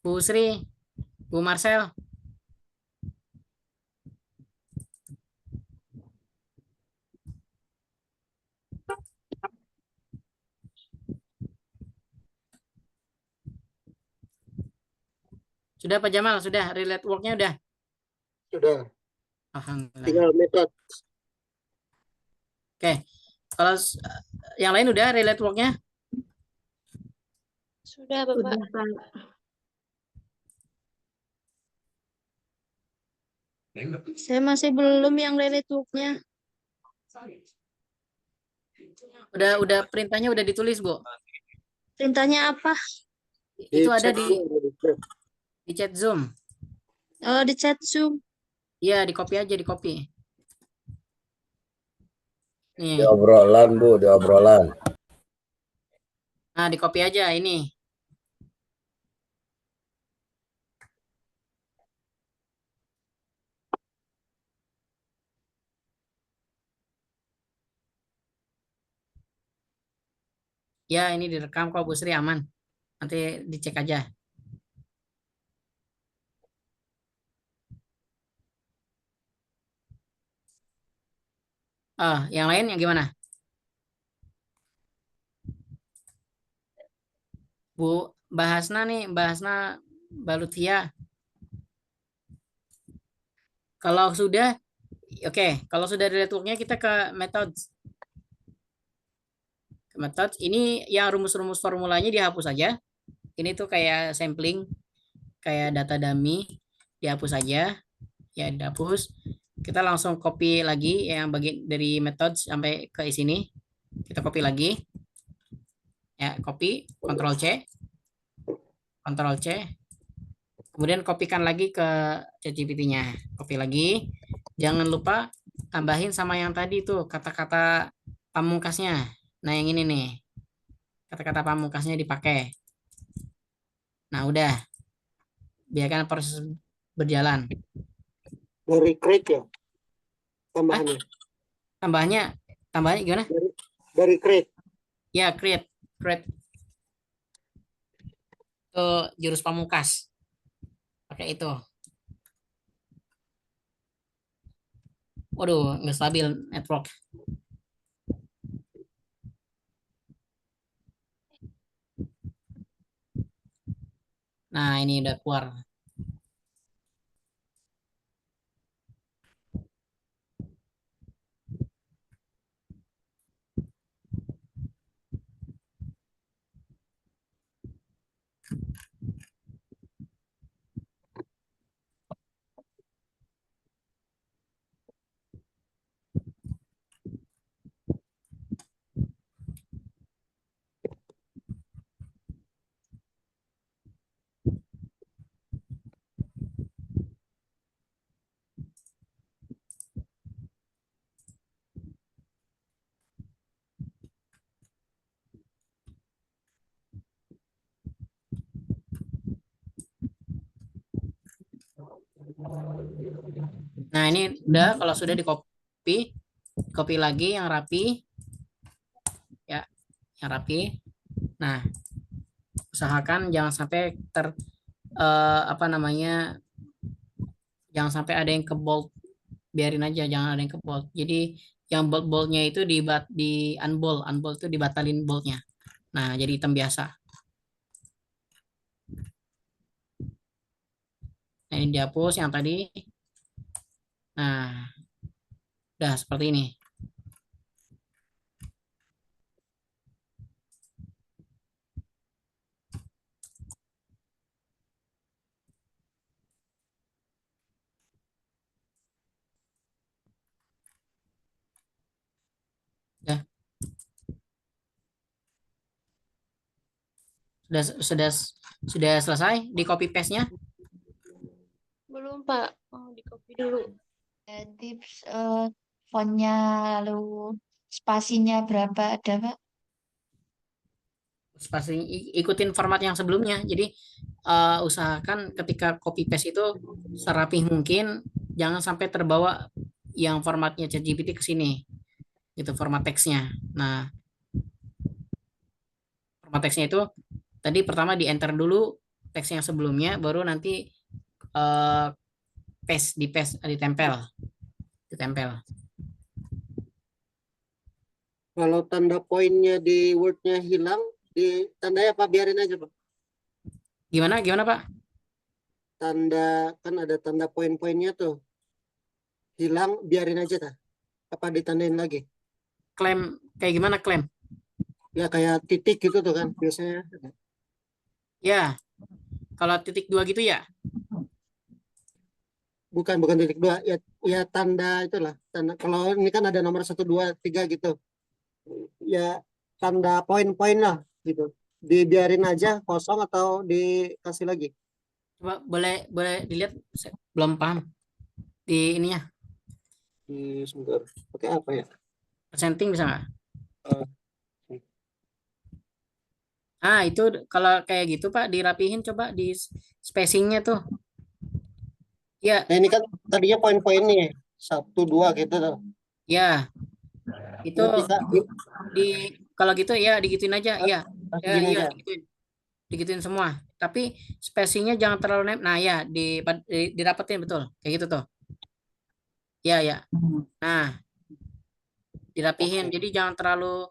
Bu Sri, Bu Marcel. Sudah Pak Jamal, sudah relate work-nya udah. Sudah. Alhamdulillah. Tinggal metode. Oke. Kalau yang lain udah relate work-nya? Sudah, Bapak. Saya masih belum yang relate work-nya. Udah perintahnya udah ditulis, Bu. Perintahnya apa? Itu ada chat di dulu, di chat. chat Zoom. Oh, di chat Zoom. Iya, di copy aja, di copy. Nih. Di obrolan, Bu, di obrolan. Nah, di copy aja ini. Ya, ini direkam kok Bu Sri, aman. Nanti dicek aja. Yang lain yang gimana? Bu Mbak Hasna nih, Mbak Hasna, Mbak Lutia. Kalau sudah, oke. Kalau sudah ada networknya kita ke methods. Ke methods, ini yang rumus-rumus formulanya dihapus aja. Ini tuh kayak sampling, kayak data dummy, dihapus aja. Ya, dihapus. Kita langsung copy lagi yang bagian dari methods sampai ke sini. Kita copy lagi. Ya, copy, Ctrl C. Ctrl C. Kemudian kopikan lagi ke ChatGPT-nya. Copy lagi. Jangan lupa tambahin sama yang tadi tuh kata-kata pamungkasnya. Nah, yang ini nih. Kata-kata pamungkasnya dipakai. Nah, udah. Biarkan proses berjalan. Dari create ya. Tambahannya. Tambahnya gimana? Dari create. Ya, create. Itu jurus pamungkas. Pakai itu. Waduh, nggak stabil network. Nah, ini udah keluar. Nah, ini udah, kalau sudah di copy lagi yang rapi. Ya, yang rapi. Nah, usahakan jangan sampai apa namanya, jangan sampai ada yang ke bold. Biarin aja, jangan ada yang ke bold. Jadi yang boldnya itu di unbold itu dibatalin boldnya. Nah, jadi hitam biasa. Nah, ini dihapus yang tadi. Nah, udah seperti ini. Ya. Sudah selesai di copy paste-nya? Belum, Pak. Oh, di copy dulu. Tips fontnya lalu spasinya berapa ada Pak? pasti ikutin format yang sebelumnya. Jadi usahakan ketika copy paste itu serapih mungkin, jangan sampai terbawa yang formatnya ChatGPT ke sini, gitu format teksnya. Nah, format teksnya itu tadi pertama di enter dulu teks yang sebelumnya, baru nanti eh, paste, ditempel. Kalau tanda poinnya di Word-nya hilang, ditandai apa biarin aja, Pak? Gimana Pak? Tanda kan ada tanda poin-poinnya tuh. Hilang, biarin aja tah. Apa ditandain lagi? Klaim kayak gimana klaim? Ya kayak titik gitu tuh kan biasanya. Ya, kalau titik dua gitu ya. Bukan titik dua. Ya tanda itulah. Tanda kalau ini kan ada nomor 1, 2, 3 gitu. Ya tanda poin-poin lah gitu. Dibiarin aja kosong atau dikasih lagi? Coba boleh dilihat, saya belum paham di ininya. Sebentar. Pakai apa ya? Presenting bisa nggak? Eh, Ah, itu kalau kayak gitu Pak, dirapihin coba di spacingnya tuh. Ya, Nah ini kan tadinya poin-poin nih 1, 2 gitu tuh. ya, itu Ini bisa di kalau gitu ya digituin aja. Ya, ya, gini iya aja. digituin semua. Tapi spacingnya jangan terlalu nah ya dirapetin betul, kayak gitu tuh. Ya, ya. Nah, dirapihin. Oke. Jadi jangan terlalu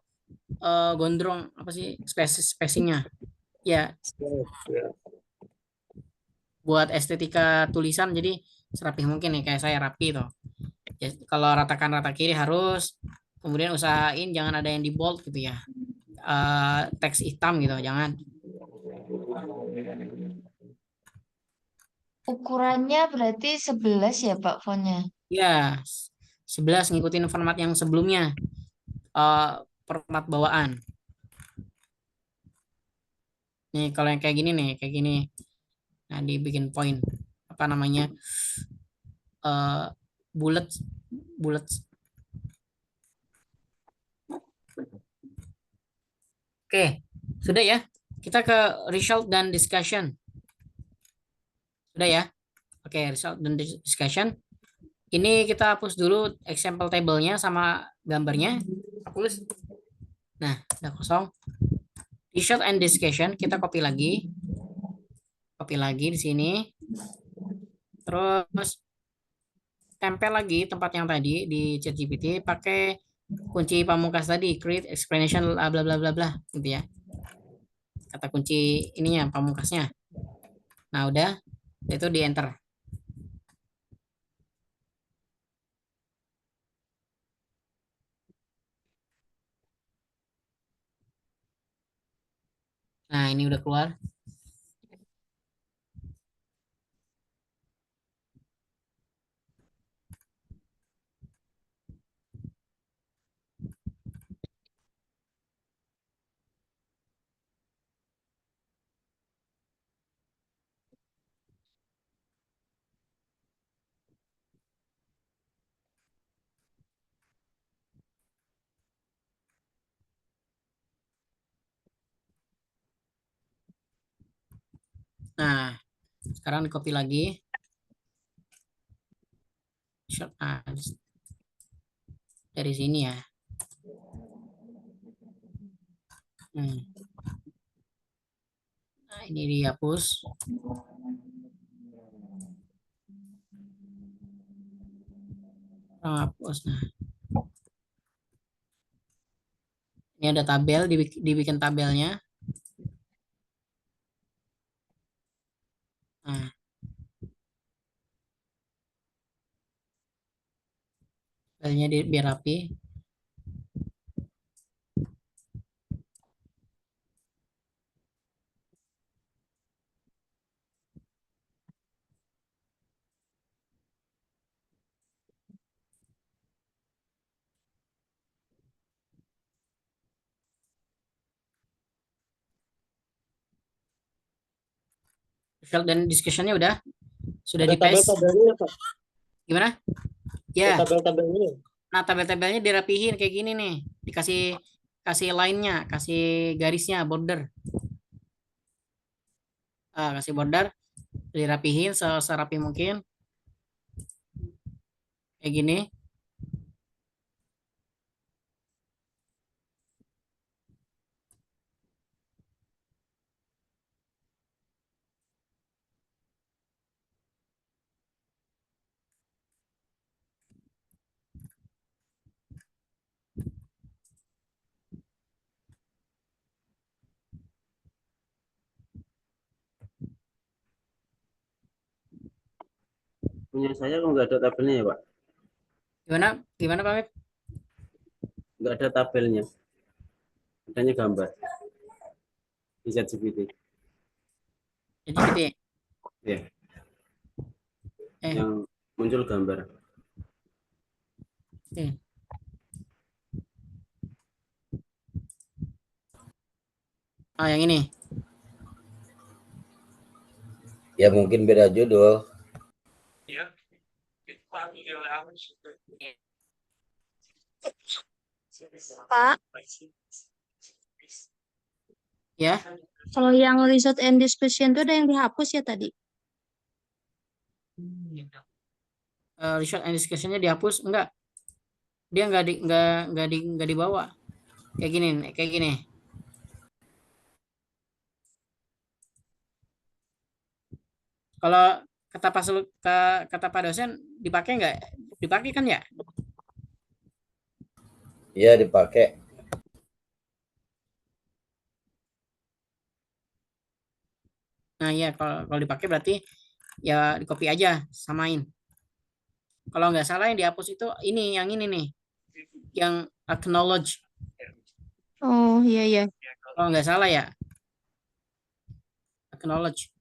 gondrong apa sih spacingnya. Ya, Ya. buat estetika tulisan jadi serapih mungkin nih kayak saya rapi tuh. Ya, kalau ratakan rata kiri harus, kemudian usahain jangan ada yang di bold gitu ya. Teks hitam gitu, jangan. Ukurannya berarti 11 ya Pak fontnya. Ya, 11 ngikutin format yang sebelumnya, eh, format bawaan. Nih kalau yang kayak gini nih, kayak gini. Nah, dibikin poin apa namanya? eh bulat bulat. Oke, sudah ya. Kita ke result dan discussion. Sudah ya. Oke, result dan discussion. Ini kita hapus dulu example table-nya sama gambarnya. Hapus. Nah, udah kosong. Result and discussion kita copy lagi. Copy lagi di sini. Terus tempel lagi tempat yang tadi di ChatGPT pakai kunci pamungkas tadi, create explanation bla bla bla bla bla gitu ya. Kata kunci ininya pamungkasnya. Nah, udah itu di enter. Nah, ini udah keluar. Nah, sekarang di copy lagi. Nah, dari sini ya. Nah, ini dihapus. Hapus. Nah, ini ada tabel, dibikin tabelnya. Nah, tabelnya biar rapi. Result dan discussionnya udah sudah Ada di paste. tabel-tabelnya, Pak. Gimana? Ada Ya. tabel-tabelnya. Nah, tabel-tabelnya dirapihin kayak gini nih. Dikasih kasih line-nya, kasih garisnya, border. Kasih border, dirapihin serapi mungkin. Kayak gini. Punya saya kok nggak ada tabelnya ya, Pak? Gimana? Gimana Pak Wib? Nggak ada tabelnya. Adanya gambar di ChatGPT. ChatGPT. Ya, Eh, yang muncul gambar. oke. Yang ini. Ya mungkin beda judul. Pak, Ya. kalau yang research and discussion itu ada yang dihapus ya tadi? Research and discussion-nya dihapus enggak? Dia nggak dibawa. Kayak gini. Kalau kata Pak dosen dipakai nggak? Dipakai kan ya? Iya dipakai. Nah iya kalau dipakai berarti ya di copy aja, samain. Kalau nggak salah yang dihapus itu yang ini nih, yang acknowledge. Oh iya iya. Kalau nggak salah ya, acknowledge.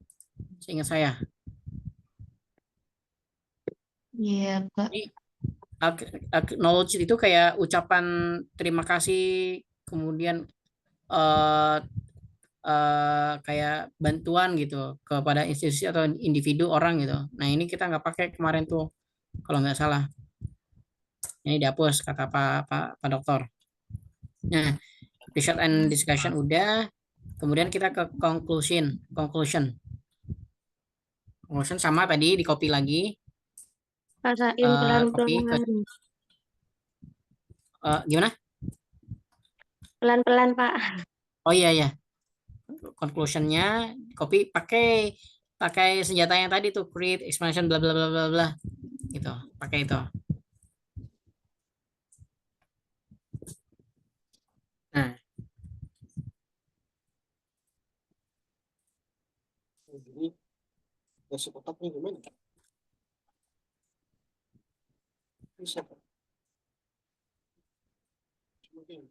Seingat saya. Iya, Pak. Ini acknowledge itu kayak ucapan terima kasih, kemudian kayak bantuan gitu kepada institusi atau individu orang gitu. Nah ini kita nggak pakai kemarin tuh, kalau nggak salah. Ini dihapus kata Pak Dokter. Nah, research and discussion udah. Kemudian kita ke conclusion. Conclusion sama tadi di copy lagi. Rasain Copy ke pelan-pelan. gimana? Pelan-pelan, Pak. Oh iya ya. Conclusionnya copy pakai senjata yang tadi tuh, create expansion bla bla bla bla bla gitu. Pakai itu. Nah, Jadi masuk otaknya gimana? Bisa. Cuma gini.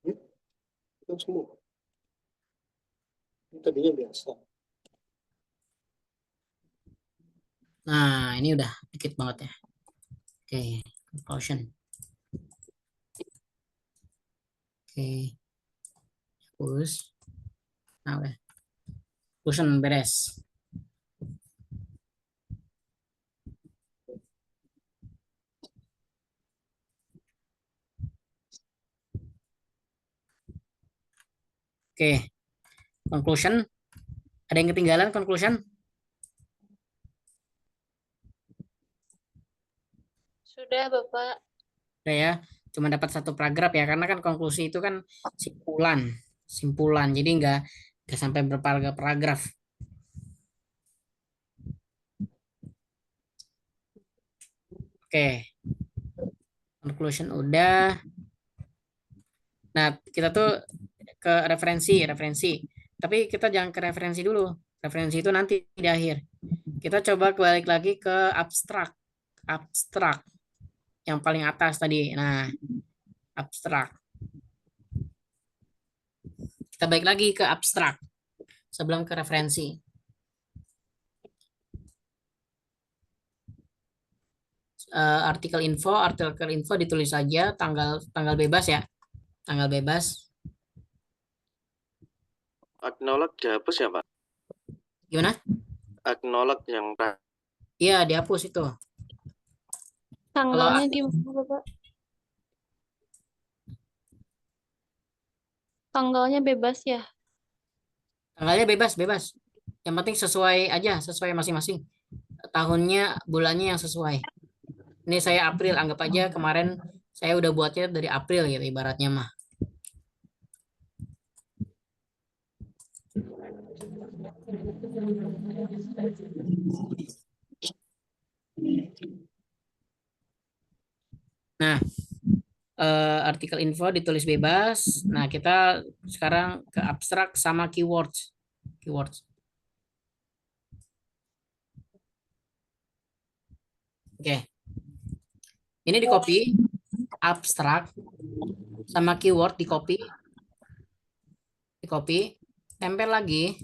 Itu semua. Itu tadinya biasa. nah ini udah dikit banget ya. Oke, conclusion. Oke. Hapus. Nah, udah. Conclusion beres. Oke. Conclusion. Ada yang ketinggalan conclusion? Sudah, Bapak. Udah ya. Cuma dapat satu paragraf ya, karena kan konklusi itu kan simpulan. Jadi nggak sampai berparagraf-paragraf. Oke. Conclusion udah. Nah, kita tuh ke referensi. Tapi kita jangan ke referensi dulu. Referensi itu nanti di akhir. Kita coba balik lagi ke abstrak. Yang paling atas tadi. Nah, abstrak. Kita balik lagi ke abstrak sebelum ke referensi. Artikel info ditulis saja tanggal bebas ya. Tanggal bebas. Acknowledge dihapus ya, Pak? Gimana? Acknowledge yang Iya, dihapus itu. Tanggalnya gimana, Bapak? Tanggalnya bebas ya. Tanggalnya bebas, bebas. Yang penting sesuai aja, sesuai masing-masing. Tahunnya, bulannya yang sesuai. Ini saya April, anggap aja kemarin saya udah buatnya dari April gitu ibaratnya mah. Nah, artikel info ditulis bebas. Nah, kita sekarang ke abstrak sama keywords. Keywords. Oke. Ini di copy, abstrak sama keyword di copy, tempel lagi,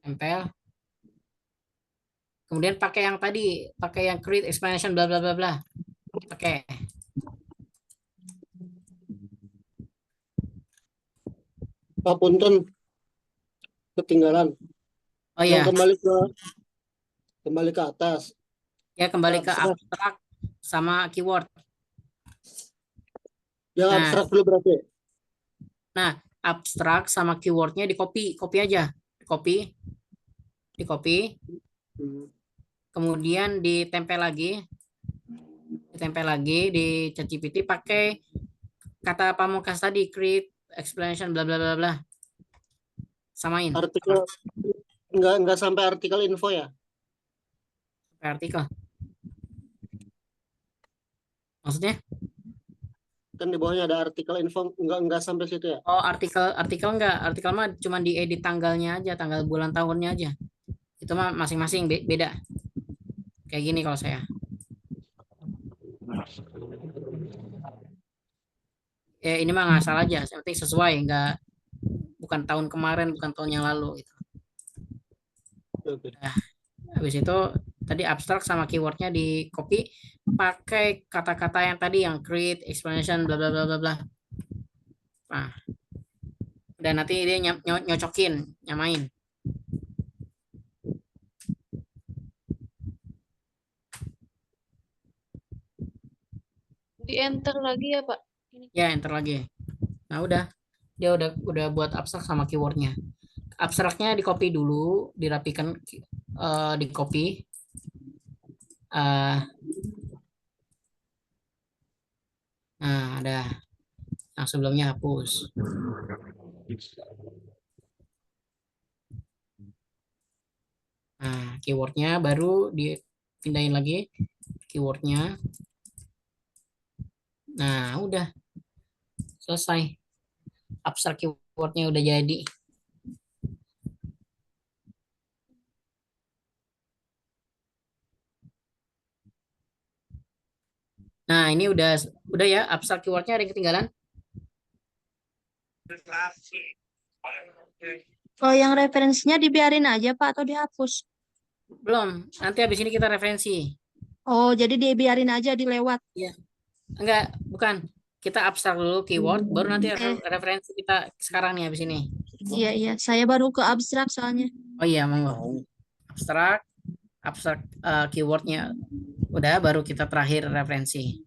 tempel. Kemudian pakai yang tadi, pakai yang create explanation bla bla bla bla. Pakai. Pak Punten ketinggalan. Oh Yang ya, kembali ke atas. ya kembali ke Abstrak. abstrak sama keyword. Yang Nah. abstrak dulu berarti. Nah, abstrak sama keywordnya di copy aja, di copy. Kemudian ditempel lagi di ChatGPT pakai kata pamungkas tadi, create explanation bla bla bla bla. Samain. Artikel enggak sampai artikel info ya? Sampai artikel. Maksudnya? Kan di bawahnya ada artikel info, enggak sampai situ ya? Oh, artikel enggak. Artikel mah cuma diedit tanggalnya aja, tanggal bulan tahunnya aja. Itu mah masing-masing beda. Kayak gini kalau saya. Ini mah ngasal aja, yang penting sesuai, enggak bukan tahun kemarin, bukan tahun yang lalu gitu. Nah, habis itu tadi abstrak sama keywordnya di copy pakai kata-kata yang tadi yang create explanation bla bla bla bla bla. Nah, dan nanti dia nyocokin, nyamain. Di enter lagi ya Pak? Ya, enter lagi. Nah, udah. Dia udah buat abstrak sama keywordnya. Abstraknya di copy dulu, dirapikan, di copy. Nah, ada. Yang sebelumnya hapus. Nah, keywordnya baru dipindahin lagi. Keywordnya. Nah, udah. Selesai. Abstrak keywordnya udah jadi. Nah, ini udah ya abstrak keywordnya, ada yang ketinggalan? Oh, yang referensinya dibiarin aja Pak atau dihapus? Belum. Nanti habis ini kita referensi. Oh, jadi dibiarin aja dilewat. Iya. Enggak, bukan. Kita abstrak dulu keyword, baru nanti referensi kita sekarang nih habis ini. Iya, saya baru ke abstrak soalnya. Oh iya, monggo. Abstrak keywordnya udah, baru kita terakhir referensi.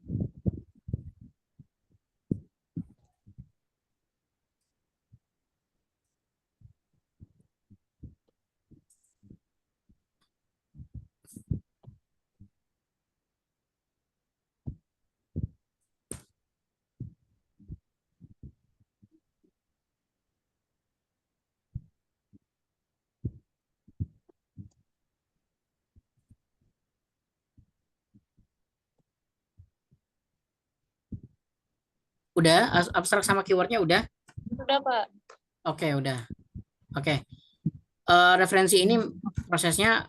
Udah, abstrak sama keywordnya udah? Udah Pak. Oke, udah. Oke. Referensi ini prosesnya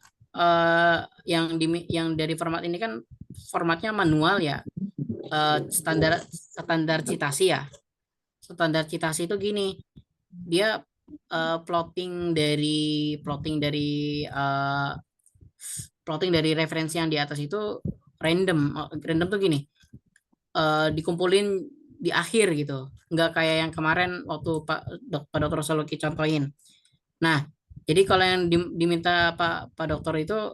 yang dari format ini kan formatnya manual ya. Standar citasi ya. Standar citasi itu gini. Dia plotting dari referensi yang di atas itu random. Random tuh gini. Dikumpulin di akhir gitu, nggak kayak yang kemarin waktu Pak Dr. Soluki contohin. Nah, jadi kalau yang diminta Pak Dokter itu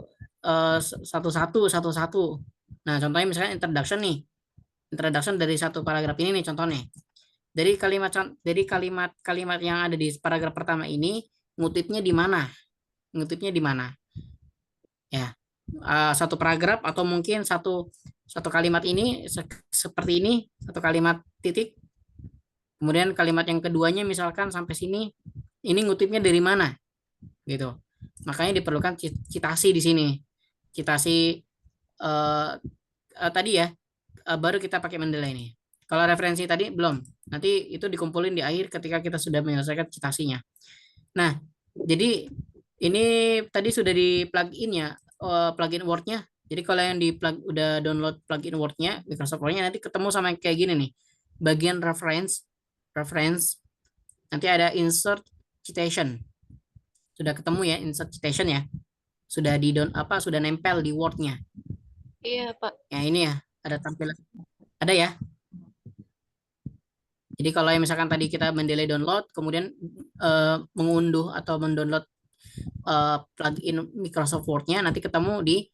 satu-satu. Nah, contohnya misalnya introduction nih, introduction dari satu paragraf ini nih contohnya. Dari kalimat yang ada di paragraf pertama ini ngutipnya di mana? Ngutipnya di mana? Ya. Satu paragraf atau mungkin satu kalimat ini seperti ini, satu kalimat titik. Kemudian kalimat yang keduanya misalkan sampai sini, ini ngutipnya dari mana? Gitu. Makanya diperlukan citasi di sini. Citasi tadi ya, baru kita pakai Mendeley ini. Kalau referensi tadi belum. Nanti itu dikumpulin di akhir ketika kita sudah menyelesaikan citasinya. Nah, jadi ini tadi sudah di plugin ya, plugin Word-nya. Jadi kalau yang udah download plugin Word-nya, Microsoft Word-nya, nanti ketemu sama yang kayak gini nih. Bagian reference, nanti ada insert citation. Sudah ketemu ya insert citation ya. Sudah sudah nempel di Word-nya. Iya, Pak. Ya ini ya, ada tampilan. Ada ya. Jadi kalau yang misalkan tadi kita mendelay download, kemudian mengunduh atau mendownload plugin Microsoft Word-nya, nanti ketemu di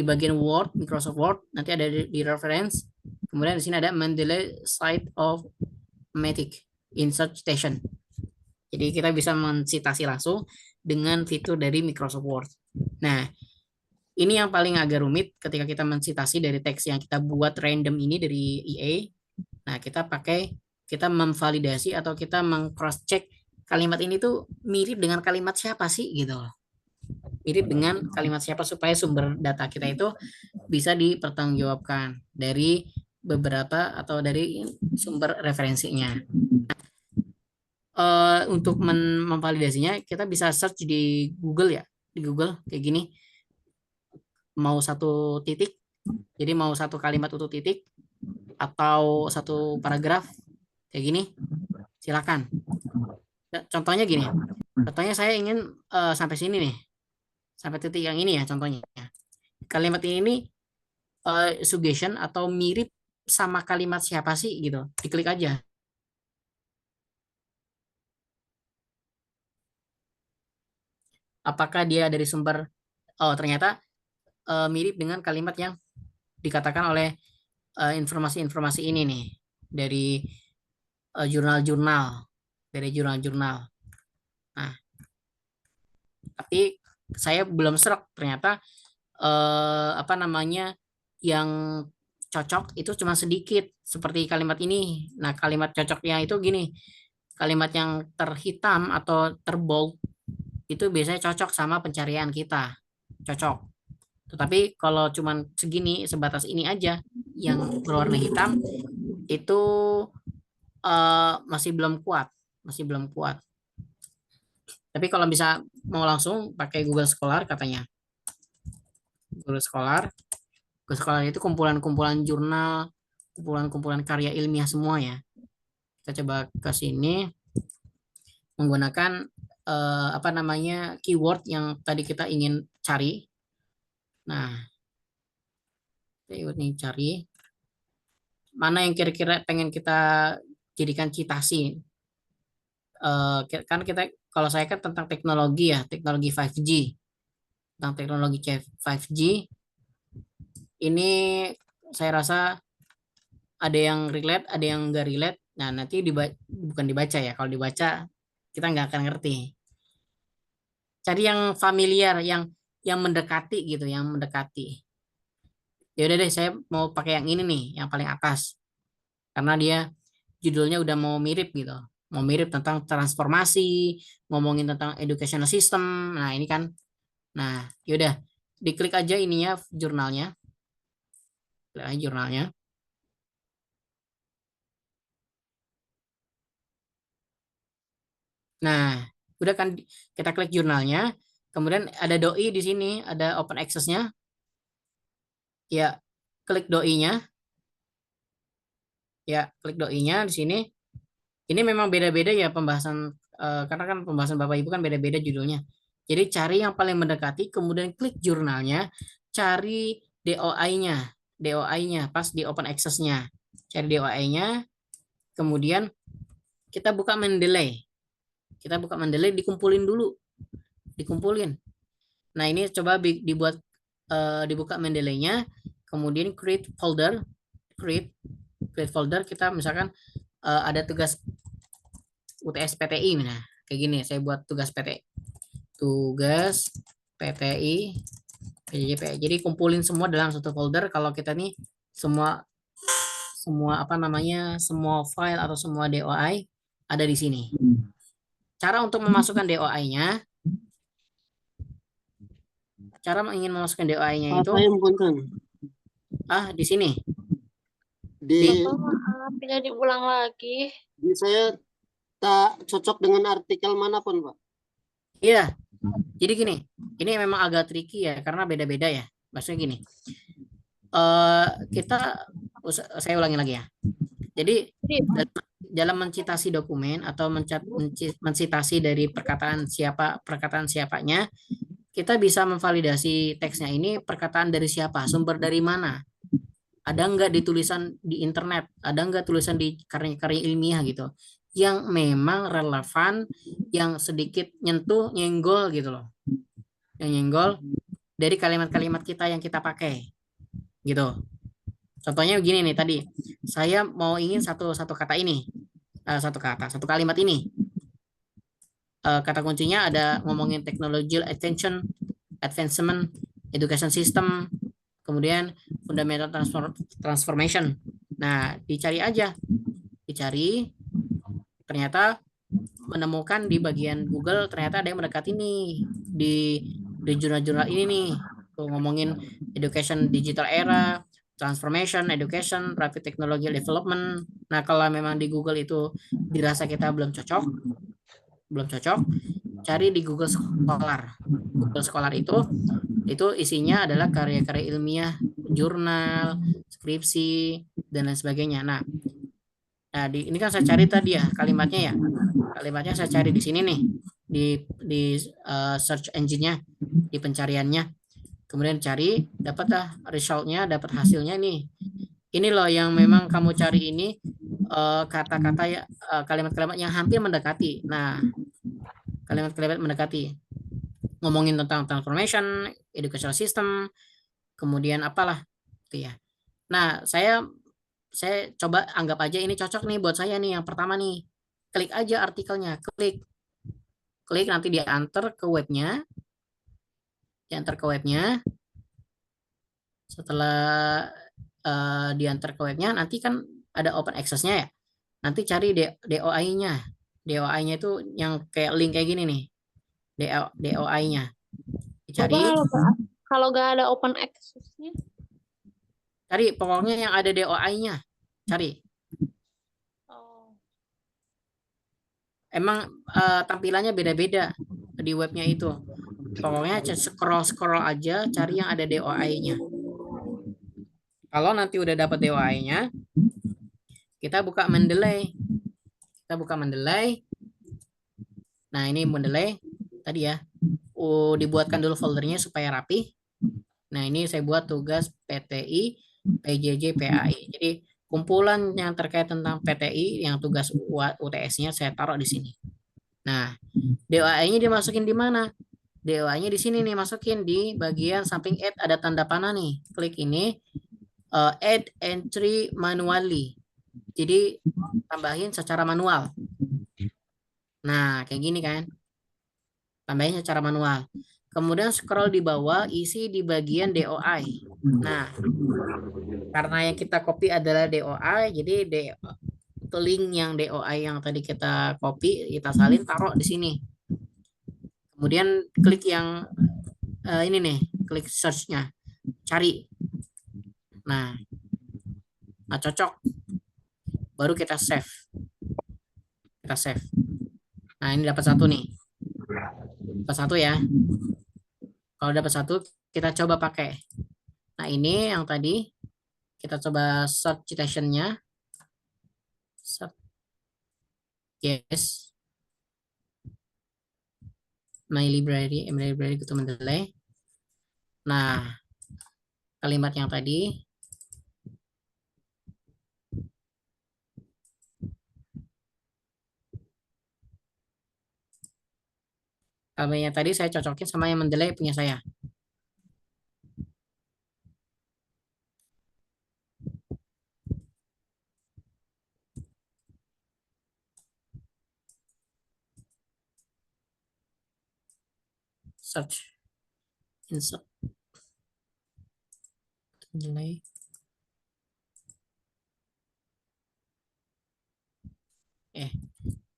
bagian Word, Microsoft Word, nanti ada di reference, kemudian di sini ada Mendeley site of matic insert citation. Jadi kita bisa mensitasi langsung dengan fitur dari Microsoft Word. Nah, ini yang paling agak rumit ketika kita mensitasi dari teks yang kita buat random ini dari EA. Nah, kita memvalidasi atau kita meng-cross check kalimat ini tuh mirip dengan kalimat siapa sih gitu loh. Mirip dengan kalimat siapa supaya sumber data kita itu bisa dipertanggungjawabkan dari beberapa atau dari sumber referensinya. Untuk memvalidasinya kita bisa search di Google ya, di Google kayak gini. Mau satu titik, jadi mau satu kalimat untuk titik atau satu paragraf kayak gini, silakan. Contohnya gini, contohnya saya ingin sampai sini nih, sampai titik yang ini ya contohnya. Kalimat ini suggestion atau mirip sama kalimat siapa sih gitu, diklik aja. Apakah dia dari sumber, ternyata mirip dengan kalimat yang dikatakan oleh informasi-informasi ini nih dari jurnal-jurnal, Nah, tapi saya belum serak ternyata apa namanya yang cocok itu cuma sedikit seperti kalimat ini. Nah, kalimat cocoknya itu gini, kalimat yang terhitam atau terbold itu biasanya cocok sama pencarian kita, cocok. Tetapi kalau cuman segini, sebatas ini aja yang berwarna hitam itu masih belum kuat. Tapi kalau bisa mau langsung pakai Google Scholar katanya. Google Scholar itu kumpulan-kumpulan jurnal, kumpulan-kumpulan karya ilmiah semua ya. Kita coba ke sini menggunakan apa namanya keyword yang tadi kita ingin cari. Nah, ini cari mana yang kira-kira pengen kita jadikan citasi. Kan kita, kalau saya kan tentang teknologi ya, teknologi 5G. Tentang teknologi 5G, ini saya rasa ada yang relate, ada yang nggak relate. Nah, nanti bukan dibaca ya. Kalau dibaca, kita nggak akan ngerti. Cari yang familiar, yang mendekati gitu, yang mendekati. Ya udah deh, saya mau pakai yang ini nih, yang paling atas. Karena dia judulnya udah mau mirip gitu. Mau mirip tentang transformasi, ngomongin tentang educational system. Nah, ini kan. Nah, yaudah, diklik aja ininya jurnalnya. Klik aja jurnalnya. Nah, udah kan kita klik jurnalnya. Kemudian ada doi di sini, ada open access-nya. Ya, klik doi-nya. Ya, klik doi-nya di sini. Ini memang beda-beda ya pembahasan, karena kan pembahasan Bapak Ibu kan beda-beda judulnya. Jadi cari yang paling mendekati, kemudian klik jurnalnya, cari DOI-nya pas di open access-nya. Cari DOI-nya, kemudian kita buka Mendeley. Dikumpulin dulu. Nah, ini coba dibuka Mendeley-nya, kemudian create folder, kita misalkan ada tugas UTS PTI, nah kayak gini saya buat tugas PTI PJP. Jadi kumpulin semua dalam satu folder. Kalau kita nih semua semua apa namanya semua file atau semua DOI ada di sini. Cara untuk memasukkan DOI-nya, cara ingin memasukkan DOI-nya itu Saya punten di sini. di Maaf, bila diulang lagi. saya tak cocok dengan artikel manapun, Pak. Iya. Jadi gini, ini memang agak tricky ya karena beda-beda ya. Maksudnya gini. Saya ulangi lagi ya. Jadi dalam mencitasi dokumen atau mencitasi dari perkataan siapanya, kita bisa memvalidasi teksnya ini perkataan dari siapa, sumber dari mana. Ada nggak di tulisan di internet, ada nggak tulisan di karya-karya ilmiah gitu, yang memang relevan, yang sedikit nyenggol gitu loh, yang nyenggol dari kalimat-kalimat kita yang kita pakai gitu. Contohnya begini nih tadi, saya mau ingin satu kata ini, satu kalimat ini. Kata kuncinya ada ngomongin technological advancement, education system, kemudian fundamental transformation. Nah, dicari aja. Dicari, ternyata menemukan di bagian Google ternyata ada yang mendekati nih di jurnal-jurnal ini nih. Tuh ngomongin education digital era, transformation, education, rapid technology development. Nah, kalau memang di Google itu dirasa kita belum cocok, cari di Google Scholar. Google Scholar itu isinya adalah karya-karya ilmiah, jurnal, skripsi, dan lain sebagainya. Nah, ini kan saya cari tadi ya kalimatnya ya. Kalimatnya saya cari di sini nih di search engine-nya, di pencariannya. Kemudian cari, dapat result-nya, dapat hasilnya nih. Ini loh yang memang kamu cari ini kata-kata ya, kalimat-kalimat yang hampir mendekati. Nah, kalimat-kalimat mendekati ngomongin tentang transformation, educational system, kemudian apalah gitu ya. Nah, saya coba anggap aja ini cocok nih buat saya nih yang pertama nih. Klik aja artikelnya, klik nanti diantar ke webnya. Setelah diantar ke webnya, nanti kan ada open access-nya ya. Nanti cari DOI-nya. DOI-nya itu yang kayak link kayak gini nih. DOI-nya. Dicari, Kalau nggak ada open access-nya? cari pokoknya yang ada DOI-nya. Cari. Oh. Emang tampilannya beda-beda di webnya itu. Pokoknya scroll aja, cari yang ada DOI-nya. Kalau nanti udah dapat DOI-nya, kita buka Mendeley. Nah, ini Mendeley tadi ya. Dibuatkan dulu foldernya supaya rapi. Nah, ini saya buat tugas PTI, PJJ, PAI. Jadi kumpulan yang terkait tentang PTI, yang tugas UTS-nya saya taruh di sini. Nah, DOI-nya dimasukin di mana? DOI-nya di sini nih, masukin di bagian samping add ada tanda panah nih. Klik ini, add entry manually. Jadi tambahin secara manual. Nah, kayak gini kan. Tambahin secara manual. Kemudian scroll di bawah, isi di bagian DOI. Nah, karena yang kita copy adalah DOI, jadi link yang DOI yang tadi kita copy, kita salin, taruh di sini. Kemudian klik yang ini nih, klik search-nya, cari. Nah, cocok. Baru kita save. Nah, ini dapat satu nih. Dapat satu ya. Kalau dapat satu, kita coba pakai. Nah, ini yang tadi kita coba search citation-nya. Yes. My library itu Mendeley. Nah, kalimat yang tadi saya cocokin sama yang Mendeley punya saya. search, insert, delay.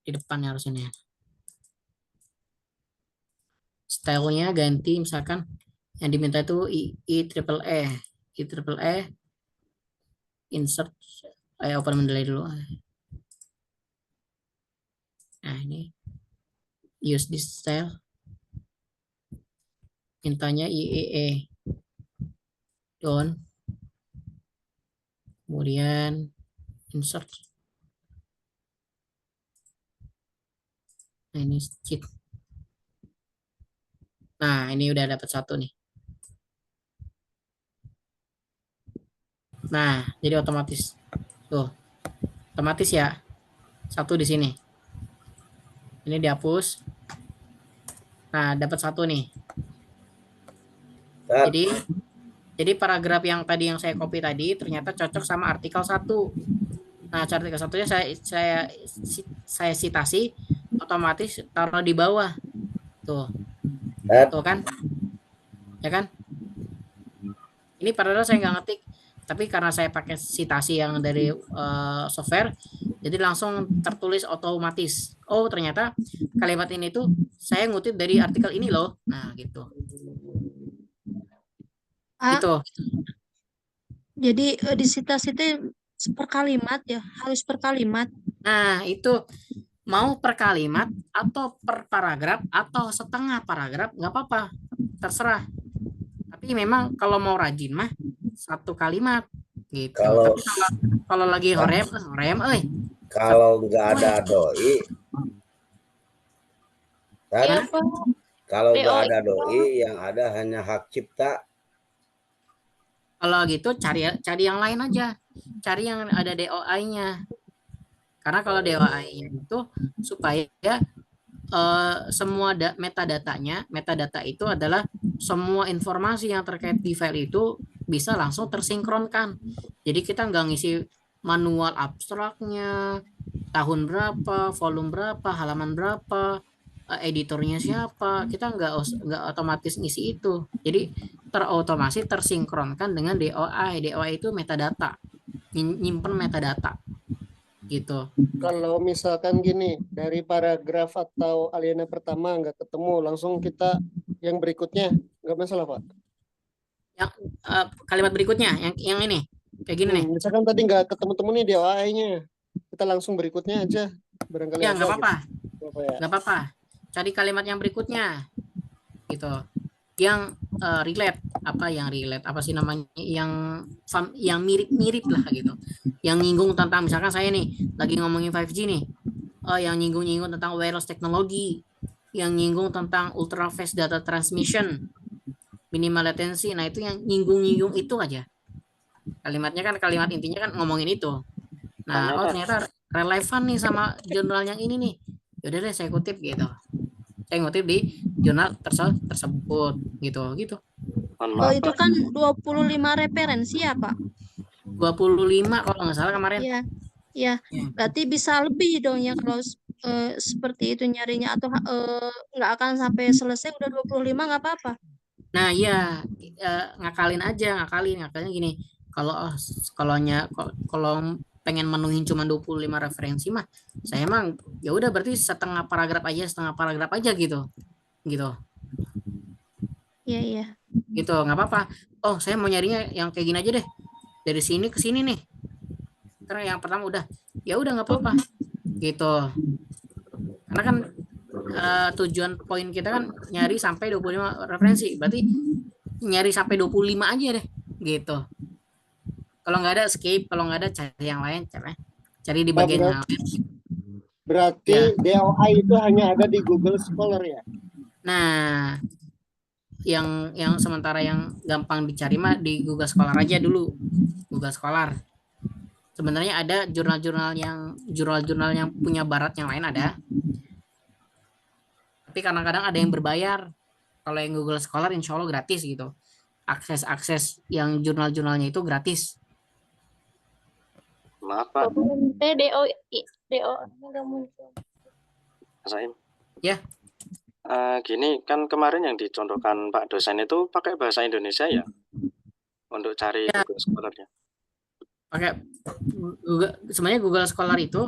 Di depan harusnya. Stylenya ganti, misalkan yang diminta itu IEEE, insert, open mendelay dulu. Nah ini use this style, mintanya IEEE down, kemudian insert. Nah ini cheat. Nah ini udah dapat satu nih. Nah jadi otomatis tuh, otomatis ya, satu di sini. Ini dihapus. Nah dapat satu nih. Tat, Jadi paragraf yang tadi yang saya copy tadi ternyata cocok sama artikel 1. Nah, artikel 1-nya saya citasi, otomatis taruh di bawah. Tuh. Tat. Tuh kan? Ya kan? Ini padahal saya nggak ngetik, tapi karena saya pakai citasi yang dari software, jadi langsung tertulis otomatis. Oh, ternyata kalimat ini tuh saya ngutip dari artikel ini loh. Nah, gitu. Gitu. Jadi di citasi itu per kalimat ya, harus per kalimat. Nah, itu mau per kalimat atau per paragraf atau setengah paragraf nggak apa-apa, terserah. Tapi memang kalau mau rajin mah satu kalimat gitu. Kalau- Tapi kalau lagi horem, Kalau nggak ada doi, Tat, Iya, Pak. kalau nggak DOI. ada doi, yang ada hanya hak cipta. kalau gitu cari yang lain aja, cari yang ada DOI-nya. Karena kalau DOI-nya itu supaya semua metadata itu adalah semua informasi yang terkait di file itu bisa langsung tersinkronkan. Jadi kita nggak ngisi manual abstraknya, tahun berapa, volume berapa, halaman berapa, editornya siapa, kita nggak otomatis ngisi itu. Jadi terotomasi tersinkronkan dengan DOI. DOI itu metadata, nyimpen metadata gitu. Kalau misalkan gini, dari paragraf atau alinea pertama nggak ketemu, langsung kita yang berikutnya, nggak masalah, Pak. Kalimat berikutnya yang ini kayak gini nih. Misalkan tadi nggak ketemu-temu nih DOI-nya, kita langsung berikutnya aja. Barangkali Ya ada nggak apa-apa, gitu. Apa ya? nggak apa-apa. Cari kalimat yang berikutnya gitu, yang relate, apa sih namanya, yang mirip-mirip lah gitu, yang nyinggung tentang, misalkan saya nih lagi ngomongin 5G nih, yang nyinggung tentang wireless teknologi, yang nyinggung tentang ultra fast data transmission, minimal latency. Nah itu yang nyinggung itu aja kalimatnya, kan kalimat intinya kan ngomongin itu. Nah, oh ternyata relevan nih sama jurnal yang ini nih, yaudah deh saya kutip gitu, saya ngutip di jurnal tersebut gitu. Oh, itu kan 25 referensi ya, Pak? 25 kalau nggak salah kemarin. Iya. Ya, berarti bisa lebih dong ya kalau seperti itu nyarinya, atau nggak akan sampai selesai udah 25 nggak apa-apa. Nah iya, ngakalin gini, kalau pengen menuhin cuma 25 referensi mah, saya emang ya udah berarti setengah paragraf aja gitu. Iya. Gitu nggak apa-apa. Oh saya mau nyarinya yang kayak gini aja deh, dari sini ke sini nih, karena yang pertama udah, ya udah nggak apa-apa gitu. Karena kan tujuan poin kita kan nyari sampai 25 referensi, berarti nyari sampai 25 aja deh gitu. Kalau nggak ada skip, kalau nggak ada cari yang lain, cari di bagian yang lain. Berarti DOI itu hanya ada di Google Scholar ya? Nah, yang sementara yang gampang dicari mah di Google Scholar aja dulu. Google Scholar. Sebenarnya ada jurnal-jurnal yang punya barat yang lain ada. Tapi kadang-kadang ada yang berbayar. Kalau yang Google Scholar insya Allah gratis gitu. Akses yang jurnal-jurnalnya itu gratis. Maaf Pak, DOI nggak muncul. Mas Saim. Ya. Gini kan kemarin yang dicontohkan Pak dosen itu pakai bahasa Indonesia ya untuk cari Ya, Google Scholar-nya. pakai sebenarnya Google Scholar itu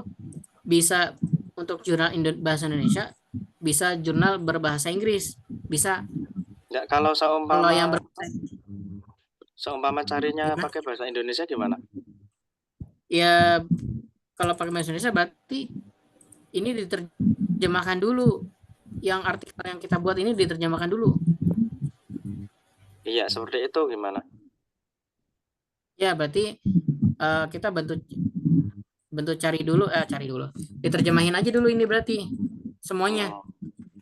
bisa untuk jurnal bahasa Indonesia, bisa jurnal berbahasa Inggris, bisa. Ya, kalau Kalau yang seumpama carinya gimana? pakai bahasa Indonesia gimana? Ya kalau pakai bahasa Indonesia berarti ini diterjemahkan dulu. Yang artikel yang kita buat ini diterjemahkan dulu. Iya, seperti itu gimana? Ya berarti kita bantu cari dulu, diterjemahin aja dulu ini berarti semuanya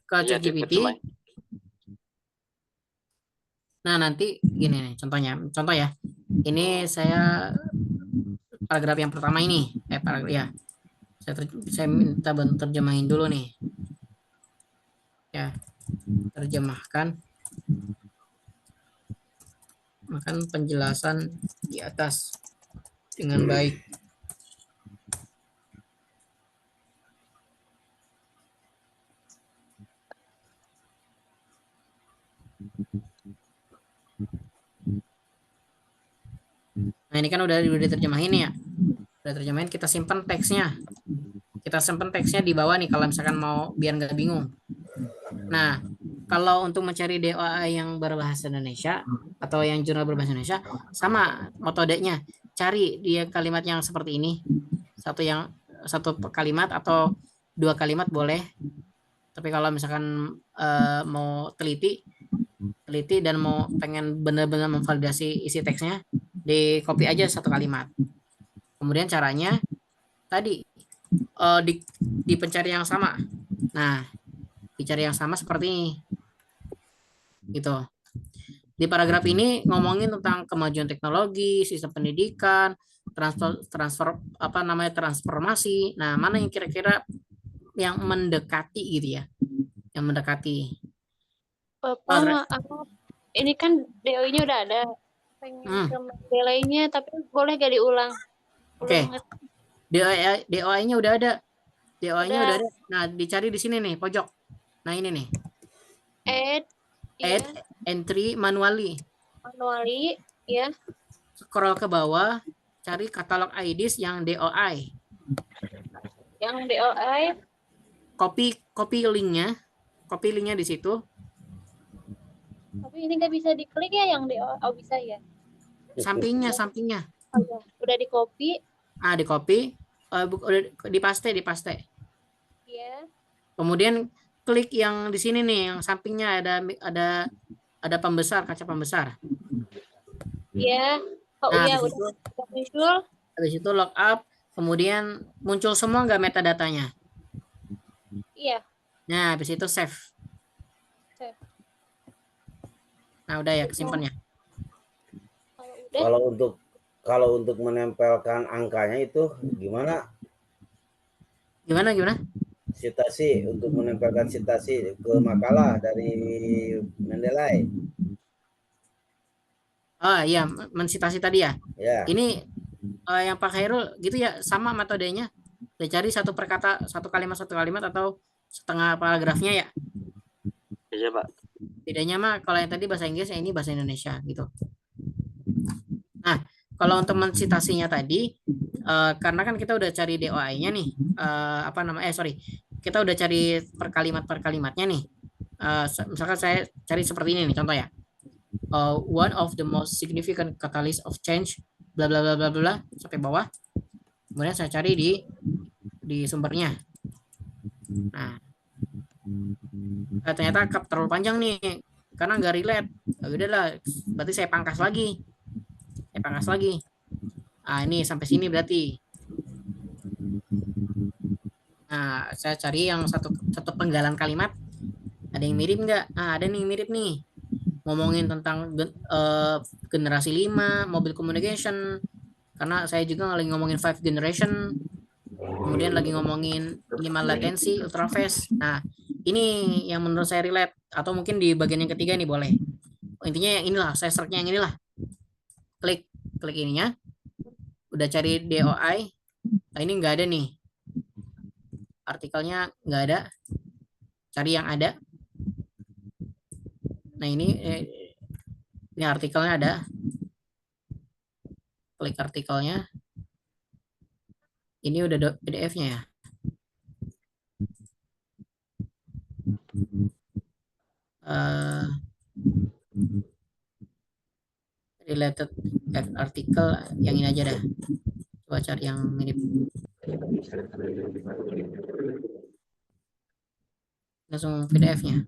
ke Iya, ChatGPT. diterjemahin. Nah nanti gini nih contoh ya. Ini saya paragraf yang pertama ini, paragraf ya. Saya minta bantu terjemahin dulu nih. Ya, terjemahkan makan penjelasan di atas dengan baik. Nah ini kan udah diterjemahin ya. Udah terjemahin, kita simpan teksnya. Kita simpan teksnya di bawah nih kalau misalkan mau biar nggak bingung. Nah, kalau untuk mencari DOI yang berbahasa Indonesia atau yang jurnal berbahasa Indonesia, sama metodenya. Cari dia kalimat yang seperti ini. Satu kalimat atau 2 kalimat boleh. Tapi kalau misalkan mau teliti dan mau pengen benar-benar memvalidasi isi teksnya, di copy aja 1 kalimat. Kemudian caranya tadi di pencarian yang sama. Nah, dicari yang sama seperti ini. Gitu. Di paragraf ini ngomongin tentang kemajuan teknologi, sistem pendidikan, transformasi. Nah, mana yang kira-kira yang mendekati gitu ya? Yang mendekati. Bapak, ini kan DOI-nya udah ada. Pengen ke delay-nya, tapi boleh gak diulang? Oke. DOI-nya udah ada. DOI-nya udah ada. Nah, dicari di sini nih, pojok. Nah, ini nih. Add entry manually, ya. Scroll ke bawah, cari katalog IDs yang DOI. Yang DOI. Copy linknya di situ. Tapi ini nggak bisa diklik ya yang DOI. Oh, bisa ya. Sampingnya. Oh, ya. Udah di copy. Di copy, udah dipaste. Iya. Kemudian klik yang di sini nih, yang sampingnya ada pembesar, kaca pembesar. Iya. Oh iya, udah muncul. Habis itu log up, kemudian muncul semua nggak metadatanya? Iya. Nah, habis itu save. Nah, udah ya kesimpannya. Kalau untuk menempelkan angkanya itu gimana? Gimana? Sitasi, untuk menempelkan sitasi ke makalah dari Mendeley. Oh iya, mensitasi tadi ya. Ya. Ini yang Pak Khairul gitu ya, sama metodenya. Dicari satu kalimat atau setengah paragrafnya ya. Iya, Pak. Bedanya mah kalau yang tadi bahasa Inggris, ini bahasa Indonesia gitu. Nah, kalau untuk mensitasinya tadi, karena kan kita udah cari DOI-nya nih, kita udah cari per kalimatnya nih. Misalkan saya cari seperti ini nih, contoh ya. One of the most significant catalyst of change, bla bla bla bla bla, sampai bawah. Kemudian saya cari di sumbernya. Nah, ternyata terlalu panjang nih, karena nggak relate. Udahlah, berarti saya pangkas lagi. Ini sampai sini berarti. Nah, saya cari yang satu penggalan kalimat. Ada yang mirip nggak? Ada nih mirip nih. Ngomongin tentang generasi 5, mobile communication. Karena saya juga lagi ngomongin 5 generation. Kemudian lagi ngomongin minimal latency, ultra fast. Nah, ini yang menurut saya relate. Atau mungkin di bagian yang ketiga nih boleh. Intinya yang inilah, saya search-nya yang inilah. Klik ininya. Udah cari DOI. Nah, ini nggak ada nih. Artikelnya nggak ada. Cari yang ada. Nah ini artikelnya ada. Klik artikelnya. Ini udah PDF-nya ya. Related artikel yang ini aja dah. Coba cari yang mirip. Langsung PDF-nya.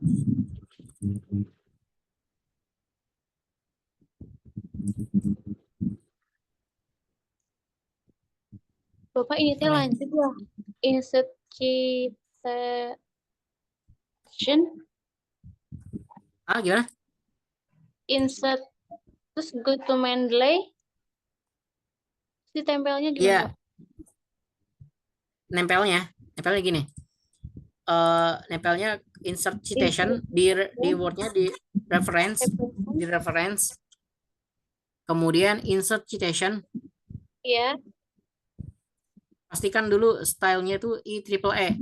Bapak ini teh lanjut ya. Insert citation, Gimana? insert terus go to Mendeley. Ditempelnya Iya. gimana? Nempelnya gini. Nempelnya insert citation di word-nya di reference. Kemudian insert citation. Iya. Pastikan dulu stylenya itu IEEE.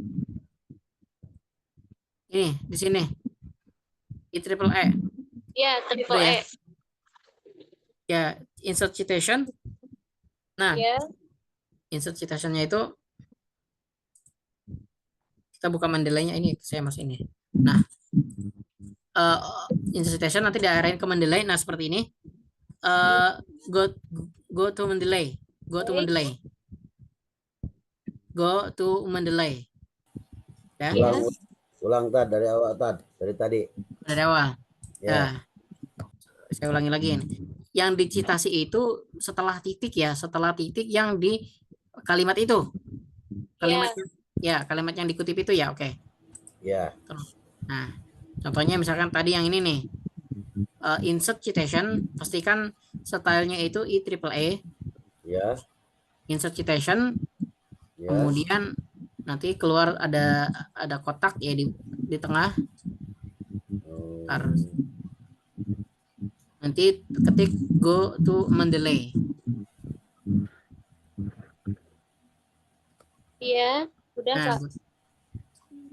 Ini di sini. IEEE. Iya, triple Udah ya? E. Ya, insert citation. Nah, Ya. insert citationnya itu kita buka Mendeley-nya ini, saya masuk ini. Nah, insert citation nanti diarahin ke Mendeley. Nah, seperti ini. Go to Mendeley. Go to Mendeley. Go to Mendeley. Ya. Ulang Tad dari awal Tad, dari tadi. Dari awal. Ya. Nah, saya ulangi lagi ini. Yang dicitasi itu setelah titik ya, setelah titik yang di kalimat itu. Kalimat kalimat yang dikutip itu ya, oke. Ya. Nah, contohnya misalkan tadi yang ini nih. Insert citation, pastikan stylenya itu IEEE. Ya. Insert citation. Ya. Kemudian nanti keluar ada kotak ya di tengah. Nanti ketik go to Mendeley. Iya, udah Pak.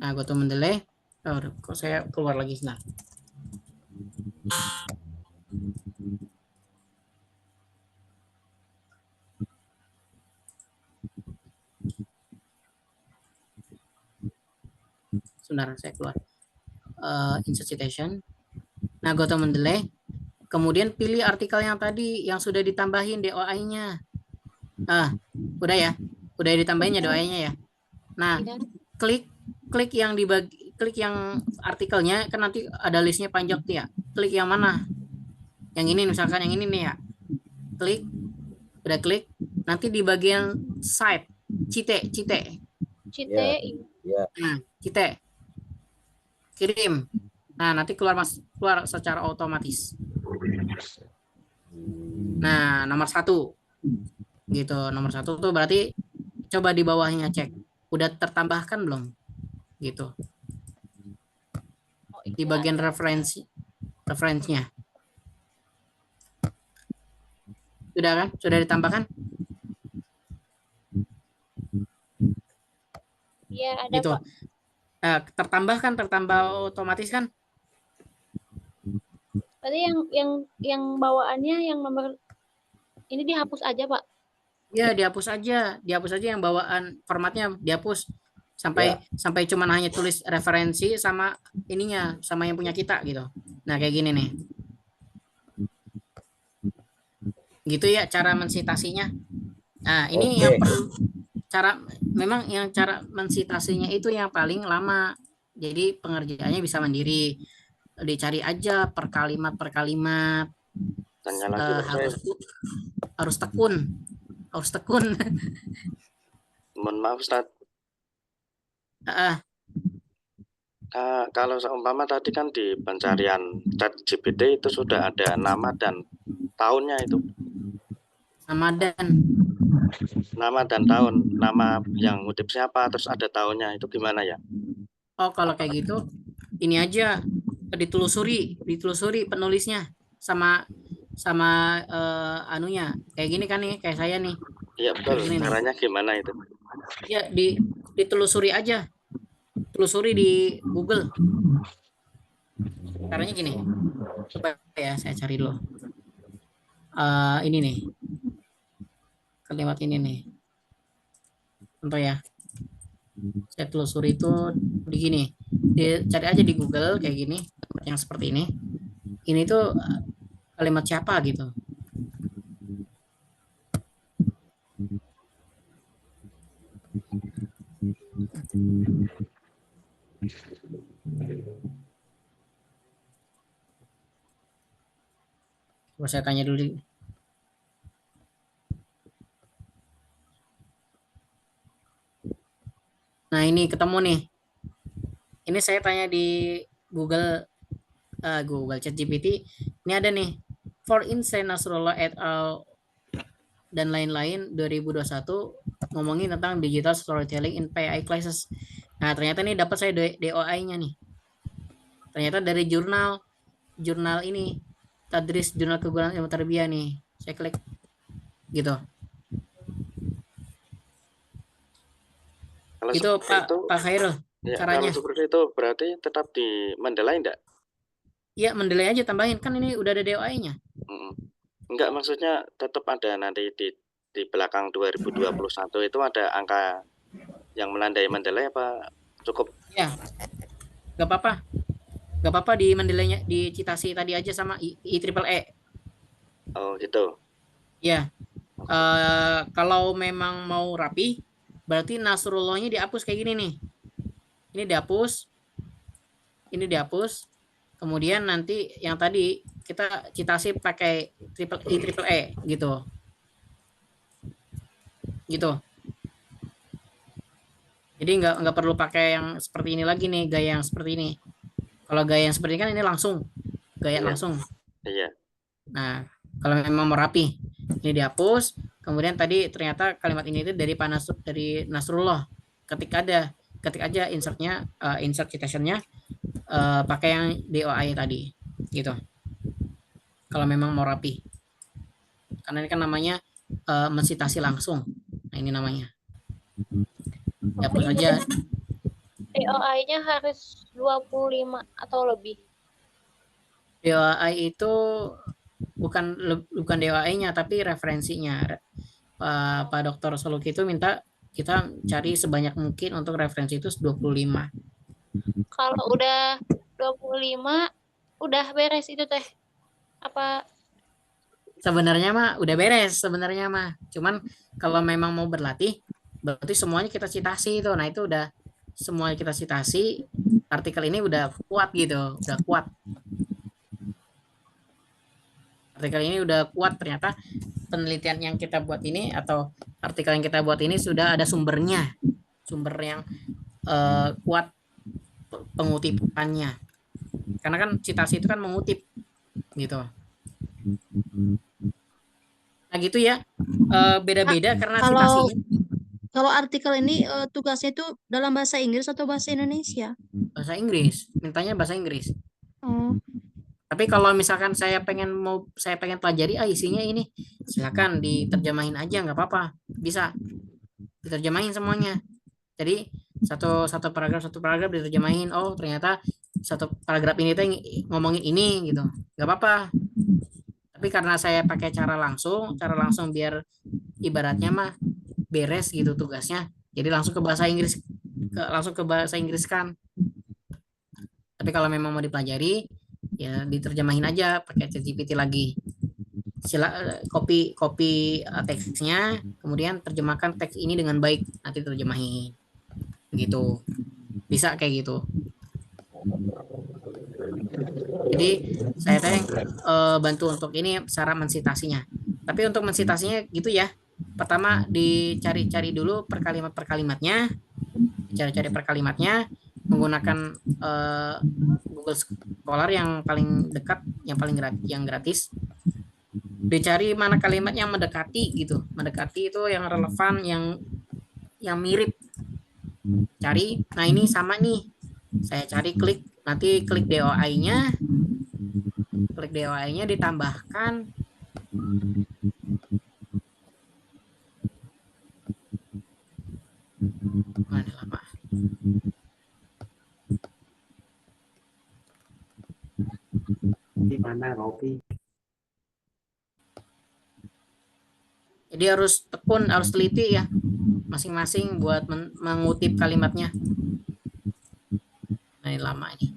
Nah, go to Mendeley. Kok saya keluar lagi nah. Sebentar, saya keluar. Insert citation. Nah, go to Mendeley. Kemudian pilih artikel yang tadi yang sudah ditambahin DOI-nya. Udah ya? Udah ditambahinnya DOI-nya ya. Nah, klik yang klik yang artikelnya, kan nanti ada listnya panjang tuh ya. Klik yang mana? Yang ini misalkan yang ini nih ya. Klik. Udah klik. Nanti di bagian site cite. Ya. Nah, cite. Kirim. Nah, nanti keluar secara otomatis. Nah, nomor 1. Gitu, nomor 1 tuh berarti coba di bawahnya cek. Udah tertambahkan belum? Gitu. Di bagian referensinya. Sudah kan? Sudah ditambahkan? Iya, ada Gitu. Pak. Tertambah otomatis kan? Berarti yang bawaannya yang nomor ini dihapus aja, Pak. Ya, dihapus aja yang bawaan formatnya dihapus sampai cuman hanya tulis referensi sama ininya, sama yang punya kita gitu. Nah, kayak gini nih. Gitu ya cara mensitasinya. Nah, ini yang perlu memang yang cara mensitasinya itu yang paling lama. Jadi pengerjaannya bisa mandiri. Dicari aja per kalimat. Tanya lagi Harus tekun. Mohon maaf Ustaz. Kalau seumpama tadi kan di pencarian ChatGPT itu sudah ada nama dan tahunnya itu. Nama dan tahun, nama yang ngutip siapa, terus ada tahunnya, itu gimana ya? Oh, kalau kayak gitu, ini aja ditelusuri penulisnya sama anunya. Kayak gini kan nih, kayak saya nih. Iya betul. Caranya gimana itu? Ya ditelusuri aja, telusuri di Google. Caranya gini, coba ya saya cari dulu. Ini nih, kalimat ini nih. Contoh ya, saya telusuri itu begini. Cari aja di Google kayak gini, yang seperti ini. Ini tuh kalimat siapa gitu. Coba saya tanya dulu. Nah ini ketemu nih. Ini saya tanya di Google, Google ChatGPT. Ini ada nih. For instance, Nasrullah et al. Dan lain-lain 2021 ngomongin tentang digital storytelling in PI classes. Nah ternyata nih dapat saya DOI-nya nih. Ternyata dari jurnal ini, Tadris Jurnal Keguruan Ilmu Tarbiyah nih. Saya klik gitu. Kalau Itu seperti itu, Pak Khairul ya, kalau caranya. seperti itu berarti tetap di Mendeley enggak? Iya, Mendeley aja tambahin, kan ini udah ada DOI-nya. Enggak, maksudnya tetap ada nanti di belakang 2021 itu ada angka yang menandai Mendeley apa cukup? Ya, nggak apa-apa. Nggak apa-apa di Mendeley-nya, di Citasi tadi aja sama IEEE. Oh gitu. Ya, kalau memang mau rapi, berarti Nasrullah-nya dihapus kayak gini nih. Ini dihapus. Kemudian nanti yang tadi kita Citasi pakai IEEE gitu. Gitu. Jadi nggak perlu pakai yang seperti ini lagi nih, gaya yang seperti ini. Kalau gaya yang seperti ini kan ini langsung, gaya Iya. langsung. Iya. Nah, kalau memang mau rapi, ini dihapus. Kemudian tadi ternyata kalimat ini itu dari Nasrullah. Ketik aja insertnya, insert citationnya pakai yang DOI tadi, gitu. Kalau memang mau rapi, karena ini kan namanya mensitasi langsung. Nah ini namanya. Dihapus aja. DOI-nya harus 25 atau lebih. DOI itu bukan DOI-nya tapi referensinya. Pak Dr. Soluki itu minta kita cari sebanyak mungkin untuk referensi itu 25. Kalau udah 25 udah beres itu teh. Apa Sebenarnya mah udah beres sebenarnya mah. Cuman kalau memang mau berlatih berarti semuanya kita citasi itu. Nah, itu udah semuanya kita citasi, artikel ini udah kuat gitu, udah kuat. Artikel ini udah kuat, ternyata penelitian yang kita buat ini atau artikel yang kita buat ini sudah ada sumbernya. Sumber yang kuat pengutipannya. Karena kan citasi itu kan mengutip gitu. Nah gitu ya, beda-beda karena citasinya. Kalau artikel ini tugasnya itu dalam bahasa Inggris atau bahasa Indonesia? Bahasa Inggris, mintanya bahasa Inggris. Oh, Tapi kalau misalkan saya pengen pelajari, isinya ini, silakan diterjemahin aja, nggak apa-apa, bisa diterjemahin semuanya. Jadi satu paragraf diterjemahin. Oh ternyata satu paragraf ini tuh ngomongin ini gitu, nggak apa-apa. Tapi karena saya pakai cara langsung biar ibaratnya mah beres gitu tugasnya. Jadi langsung ke bahasa Inggris kan. Tapi kalau memang mau dipelajari, ya diterjemahin aja pakai ChatGPT lagi. Copy teksnya, kemudian terjemahkan teks ini dengan baik, nanti terjemahin. Gitu. Bisa kayak gitu. Jadi saya bantu untuk ini cara mensitasinya. Tapi untuk mensitasinya gitu ya. Pertama dicari-cari dulu per kalimatnya, menggunakan Google Scholar yang paling dekat, yang gratis. Dicari mana kalimat yang mendekati gitu, itu yang relevan, yang mirip. Cari, nah ini sama nih. Saya cari, nanti klik DOI-nya, ditambahkan. Mana lama? Jadi harus tekun, harus teliti ya masing-masing buat mengutip kalimatnya. Nah, ini lama ini.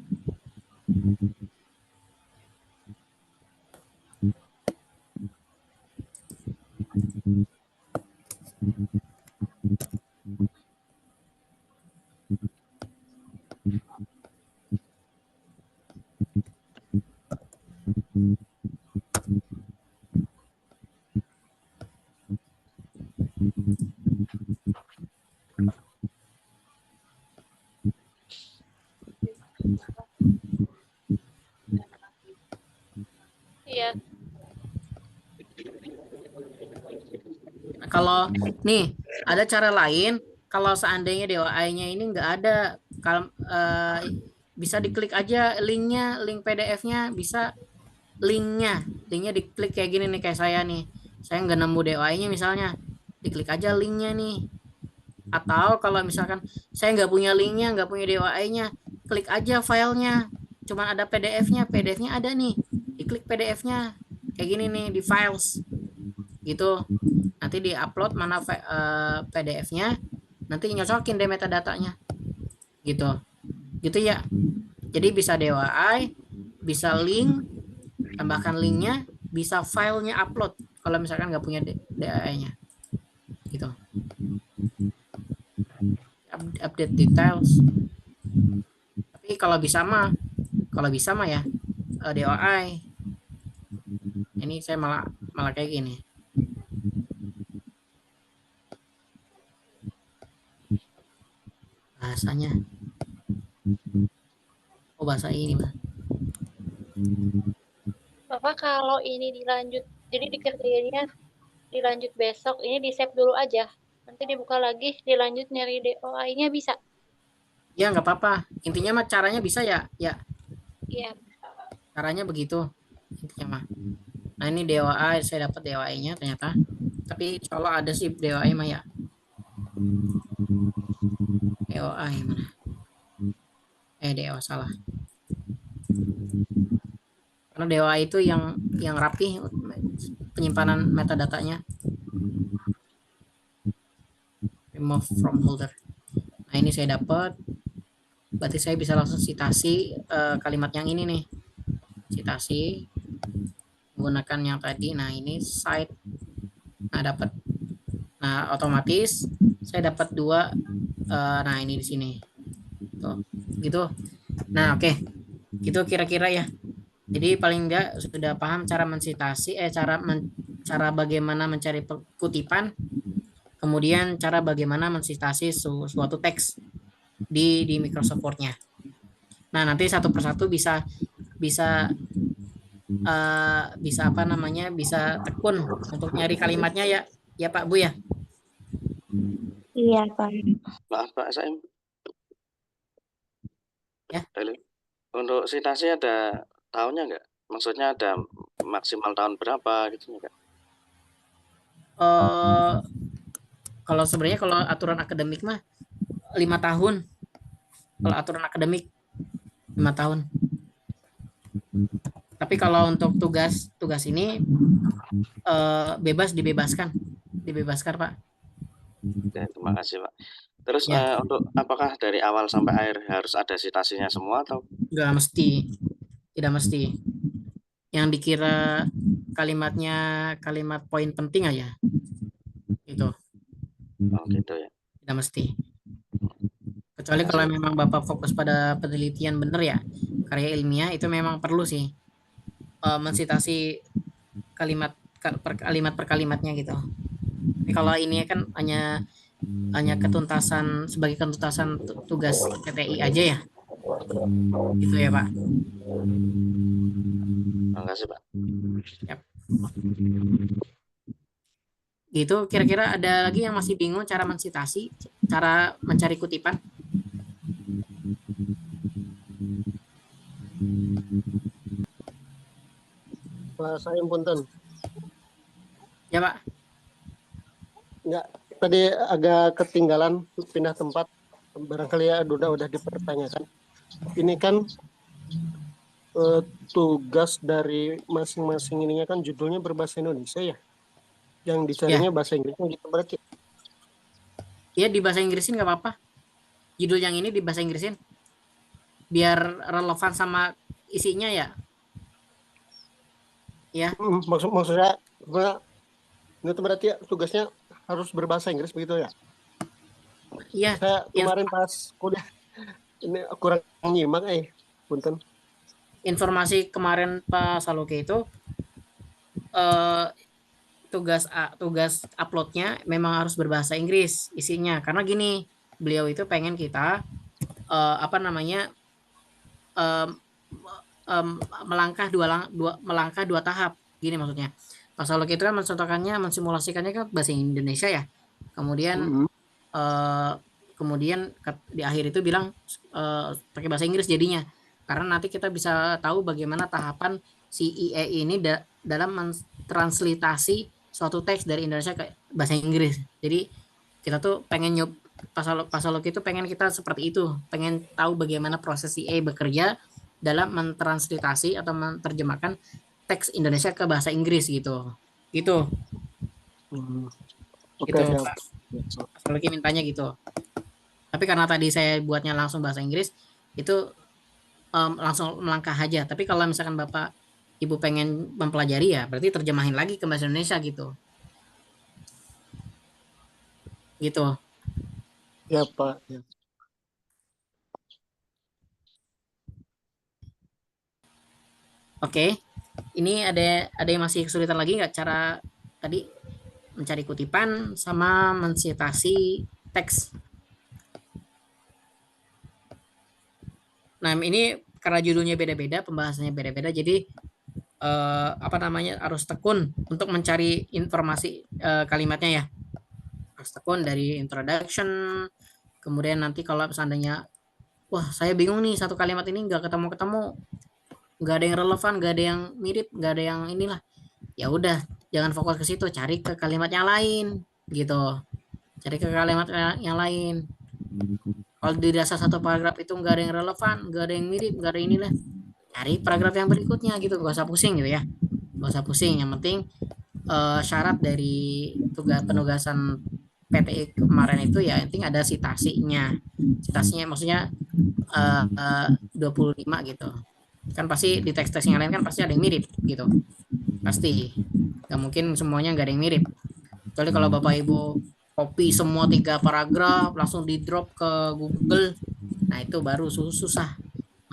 Iya. Kalau nih ada cara lain, kalau seandainya DOI-nya ini nggak ada, kalau bisa diklik aja linknya, link PDF-nya bisa linknya diklik kayak gini nih, kayak saya nih, saya nggak nemu DOI-nya misalnya, diklik aja linknya nih. Atau kalau misalkan saya nggak punya linknya, nggak punya DOI-nya, klik aja filenya, cuman ada PDF-nya, PDF-nya ada nih, diklik PDF-nya kayak gini nih di files gitu, nanti di-upload mana PDF-nya, nanti nyocokin deh metadatanya gitu ya. Jadi bisa DOI, bisa link, tambahkan linknya, bisa filenya upload kalau misalkan nggak punya DOI-nya gitu. Update details. Tapi kalau bisa mah ya DOI. Ini saya malah kayak gini. Bahasanya. Oh, bahasa ini, Mas. Bapak kalau ini dilanjut, jadi dikerjainnya dilanjut besok, ini di save dulu aja. Nanti dibuka lagi, dilanjut nyari DOI-nya bisa. Ya, nggak apa-apa. Intinya mah caranya bisa ya. Iya. Caranya begitu. Intinya mah. Nah, ini DOI, saya dapat DOI-nya ternyata. Tapi kalau ada sih DOI mah ya. DOI mana? DOI salah. Karena DOI itu yang rapi penyimpanan metadatanya. Remove from folder. Nah, ini saya dapat. Berarti saya bisa langsung citasi kalimat yang ini nih. Citasi menggunakan yang tadi. Nah, ini site. Nah, dapat. Nah, otomatis saya dapat 2. Nah, ini di sini. Tuh, gitu. Nah, oke. Gitu kira-kira ya. Jadi paling enggak sudah paham cara mensitasi, cara bagaimana mencari kutipan, kemudian cara bagaimana mensitasi suatu teks di Microsoft Word-nya. Nah, nanti satu persatu bisa apa namanya, bisa tekun untuk nyari kalimatnya ya Pak Bu ya. Iya, Pak. Maaf Pak Saim. Ya. Halo. Untuk citasi ada tahunnya nggak? Maksudnya ada maksimal tahun berapa gitu nggak? Kalau sebenarnya kalau aturan akademik mah 5 tahun. Kalau aturan akademik 5 tahun. Tapi kalau untuk tugas ini dibebaskan Pak. Ya, terima kasih Pak. Terus Ya. untuk apakah dari awal sampai akhir harus ada citasinya semua atau? Nggak mesti, tidak mesti. Yang dikira kalimat poin penting aja, gitu. Oh gitu ya. Tidak mesti. Kecuali kalau memang Bapak fokus pada penelitian bener ya, karya ilmiah itu memang perlu sih mensitasi kalimat per kalimatnya gitu. Tapi kalau ini kan hanya sebagai ketuntasan tugas PTI aja ya. Gitu ya Pak. Terima kasih Pak. Yap. Gitu, kira-kira ada lagi yang masih bingung cara mensitasi, cara mencari kutipan? Pak Saim punten. Ya Pak. Enggak, tadi agak ketinggalan pindah tempat. Barangkali ya udah dipertanyakan. Ini kan tugas dari masing-masing ininya kan judulnya berbahasa Indonesia ya. Yang Ya, dicarinya bahasa Inggrisnya gitu berarti. ya di bahasa Inggrisin nggak apa-apa. Judul yang ini di bahasa Inggrisin biar relevan sama isinya ya. Ya, Maksudnya itu berarti ya, tugasnya harus berbahasa Inggris begitu ya. iya. Saya Inf- kemarin pas kuliah ini kurang nyimak punten. informasi kemarin Pak Saloke itu eh, tugas uploadnya memang harus berbahasa Inggris isinya karena gini, beliau itu pengen kita apa namanya em, em, melangkah dua tahap gini maksudnya. Pak Saloke itu kan mencontohkannya mensimulasikannya kan bahasa Indonesia ya, kemudian eh, di akhir itu bilang pakai bahasa Inggris jadinya karena nanti kita bisa tahu bagaimana tahapan si IE ini dalam mentranslitasi suatu teks dari Indonesia ke bahasa Inggris. Jadi kita tuh pengen Pasalok itu pengen kita seperti itu, pengen tahu bagaimana proses IE bekerja dalam mentranslitasi atau menerjemahkan teks Indonesia ke bahasa Inggris gitu. Gitu. Oke, Gitu, siap. Pak. Pasalok mintanya gitu. Tapi karena tadi saya buatnya langsung bahasa Inggris, itu langsung melangkah aja. Tapi kalau misalkan Bapak Ibu pengen mempelajari ya, berarti terjemahin lagi ke bahasa Indonesia gitu. Gitu. Ya, Pak. Ya. Oke. Ini ada yang masih kesulitan lagi nggak cara tadi mencari kutipan sama mensitasi teks. Nah, ini karena judulnya beda-beda, pembahasannya beda-beda, jadi apa namanya harus tekun untuk mencari informasi kalimatnya ya. Harus tekun dari introduction, kemudian nanti kalau seandainya, wah saya bingung nih satu kalimat ini nggak ketemu-ketemu, nggak ada yang relevan, nggak ada yang mirip, nggak ada yang inilah, ya udah jangan fokus ke situ, cari ke kalimat yang lain gitu, cari ke kalimat yang lain. Kalau di dasar satu paragraf itu nggak ada yang relevan, nggak ada yang mirip, nggak ada inilah, cari paragraf yang berikutnya gitu, nggak usah pusing gitu ya, nggak usah pusing. Yang penting syarat dari penugasan PTI kemarin itu ya yang penting ada citasinya maksudnya 25 gitu kan, pasti di teks-teks yang lain kan pasti ada yang mirip gitu, pasti nggak mungkin semuanya nggak ada yang mirip, kecuali kalau Bapak Ibu copy semua 3 paragraf langsung di drop ke Google, nah itu baru susah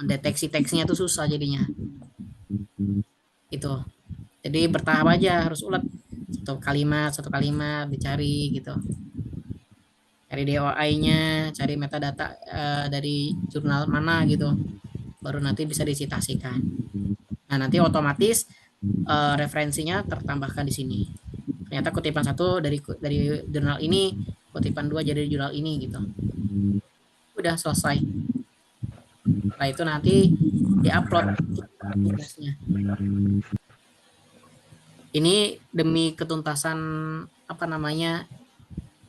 mendeteksi teksnya tuh, susah jadinya itu. Jadi bertahap aja, harus ulet satu kalimat dicari gitu, cari DOI-nya, cari metadata dari jurnal mana gitu, baru nanti bisa disitasikan. Nah nanti otomatis referensinya tertambahkan di sini. Ternyata kutipan 1 dari jurnal ini, kutipan 2 jadi jurnal ini gitu. Udah selesai. Setelah itu nanti diupload tugasnya. Ini demi ketuntasan apa namanya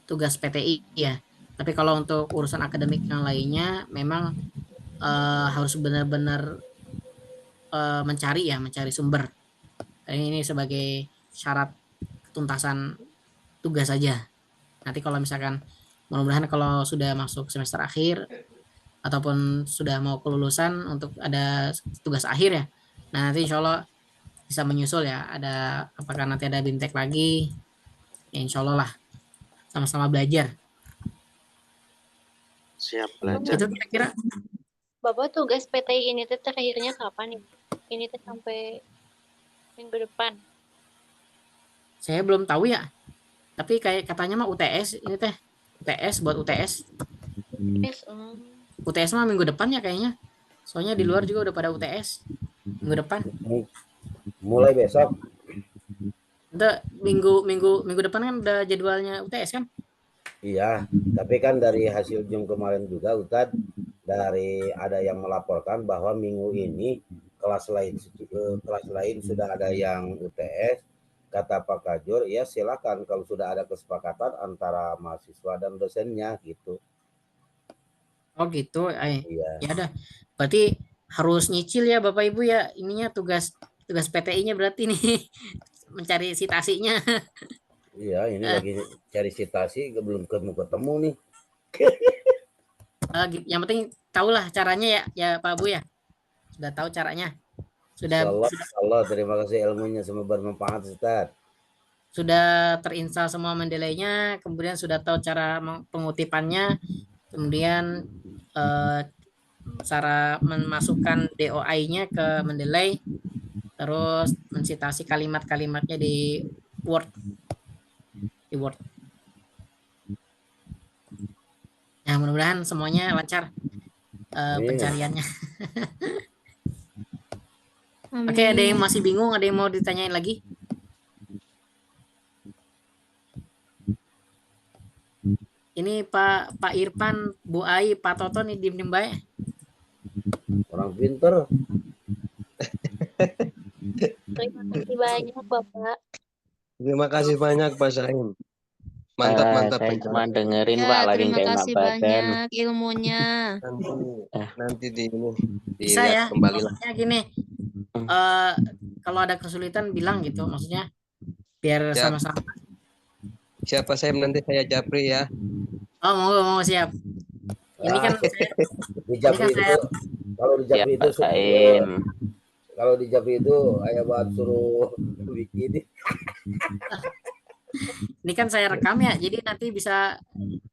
tugas PTI ya. Tapi kalau untuk urusan akademik yang lainnya memang harus benar-benar mencari sumber. Ini sebagai syarat ketuntasan tugas saja. Nanti kalau misalkan mudah-mudahan kalau sudah masuk semester akhir ataupun sudah mau kelulusan untuk ada tugas akhir ya. Nah nanti insya Allah bisa menyusul ya. Ada apakah nanti ada BIMTEK lagi? Ya, insya Allah lah. Sama-sama belajar. Siap belajar. Itu kira-kira. Bapak tugas PTI ini teh terakhirnya kapan nih? Ini teh sampai minggu depan. Saya belum tahu ya. Tapi kayak katanya mah UTS ini teh. UTS buat UTS. Yes, UTS mah minggu depan ya kayaknya. Soalnya di luar juga udah pada UTS minggu depan. Mulai besok. Udah minggu depan kan udah jadwalnya UTS kan? Iya, tapi kan dari hasil Zoom kemarin juga Ustadz, dari ada yang melaporkan bahwa minggu ini kelas lain sudah ada yang UTS. Kata Pak Kajur, ya silakan kalau sudah ada kesepakatan antara mahasiswa dan dosennya gitu. Oh gitu. Iya. Ya udah. Berarti harus nyicil ya Bapak Ibu ya. Ininya tugas PTI-nya berarti nih mencari sitasinya. Iya, ini Eh, lagi cari sitasi belum ketemu nih. yang penting tahulah caranya ya Pak Bu ya. Sudah tahu caranya. Sudah Insya Allah, terima kasih ilmunya, semoga bermanfaat Ustaz. sudah terinstall semua Mendeley-nya, kemudian sudah tahu cara pengutipannya, kemudian cara memasukkan DOI-nya ke Mendeley, terus mensitasi kalimat-kalimatnya di Word. Nah, mudah-mudahan semuanya lancar pencariannya. Oke, ada yang masih bingung, ada yang mau ditanyain lagi? Ini Pak Irfan, Bu Ai, Pak Toto nih diem-diem baik. Orang pinter. Terima kasih banyak Bapak. Terima kasih banyak Pak Saim. Mantap Saya cuma penjelasan. dengerin Ya, Pak, lagi terima nggak enak kasih badan. banyak ilmunya. Nanti Bisa dilihat ya, kembali lah. maksudnya gini, kalau ada kesulitan bilang gitu, maksudnya biar Siap. sama-sama. Siapa Saim, nanti saya japri ya. Oh, mau siap. Ini kan Di Japri itu, kalau di Japri itu kalau di Japri itu ayah buat suruh bikin. Ini kan saya rekam ya, jadi nanti bisa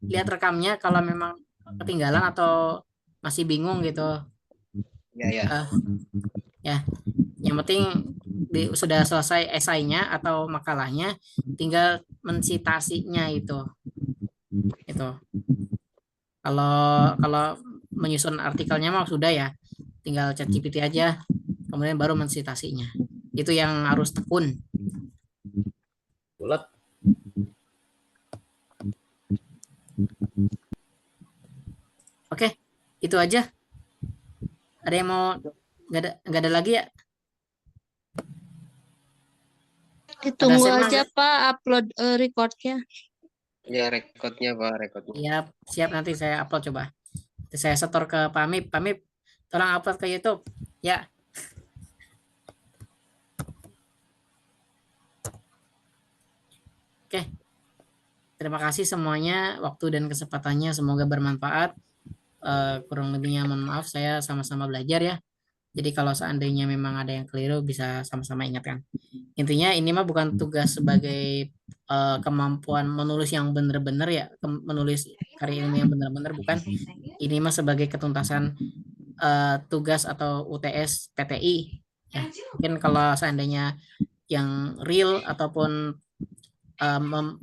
lihat rekamnya kalau memang ketinggalan atau masih bingung gitu. Ya. Ya, yang penting sudah selesai esainya atau makalahnya, tinggal mensitasinya itu. Kalau menyusun artikelnya mah sudah ya, tinggal ChatGPT aja, kemudian baru mensitasinya. Itu yang harus tekun. Bulat. Oke, itu aja. Ada yang mau? Nggak ada lagi ya? Ditunggu aja Pak upload recordnya. Ya, rekodnya Pak, rekodnya. Siap nanti saya upload coba. Nanti saya setor ke Pak Mip. Pak Mip, tolong upload ke YouTube. Ya. Oke. Terima kasih semuanya waktu dan kesempatannya, semoga bermanfaat. Kurang lebihnya mohon maaf, saya sama-sama belajar ya. Jadi kalau seandainya memang ada yang keliru bisa sama-sama ingatkan. Intinya ini mah bukan tugas sebagai kemampuan menulis yang benar-benar ya, menulis karya ilmiah yang benar-benar, bukan. Ini mah sebagai ketuntasan tugas atau UTS PTI. Ya, mungkin kalau seandainya yang real ataupun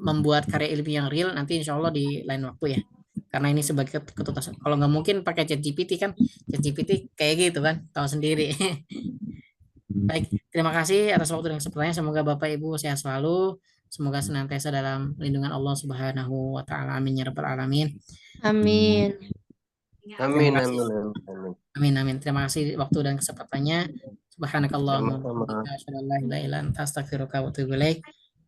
membuat karya ilmiah yang real, nanti insya Allah di lain waktu ya. Karena ini sebagai ketuntasan. Kalau nggak mungkin pakai ChatGPT kan, ChatGPT kayak gitu kan, tahu sendiri. Baik, terima kasih atas waktu dan kesempatannya. Semoga Bapak Ibu sehat selalu. Semoga senantiasa dalam lindungan Allah Subhanahu wa taala. Amin ya rabbal alamin. Amin. Amin. Amin. Terima kasih waktu dan kesempatannya. Subhanakallahumma wa bihamdika asyhadu an la ilaha illa anta astaghfiruka wa atubu ilaik.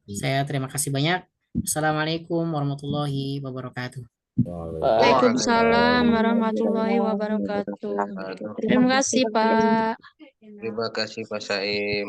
Saya terima kasih banyak. Assalamualaikum warahmatullahi wabarakatuh. Waalaikumsalam warahmatullahi wabarakatuh. Terima kasih Pak. Terima kasih Pak Saim.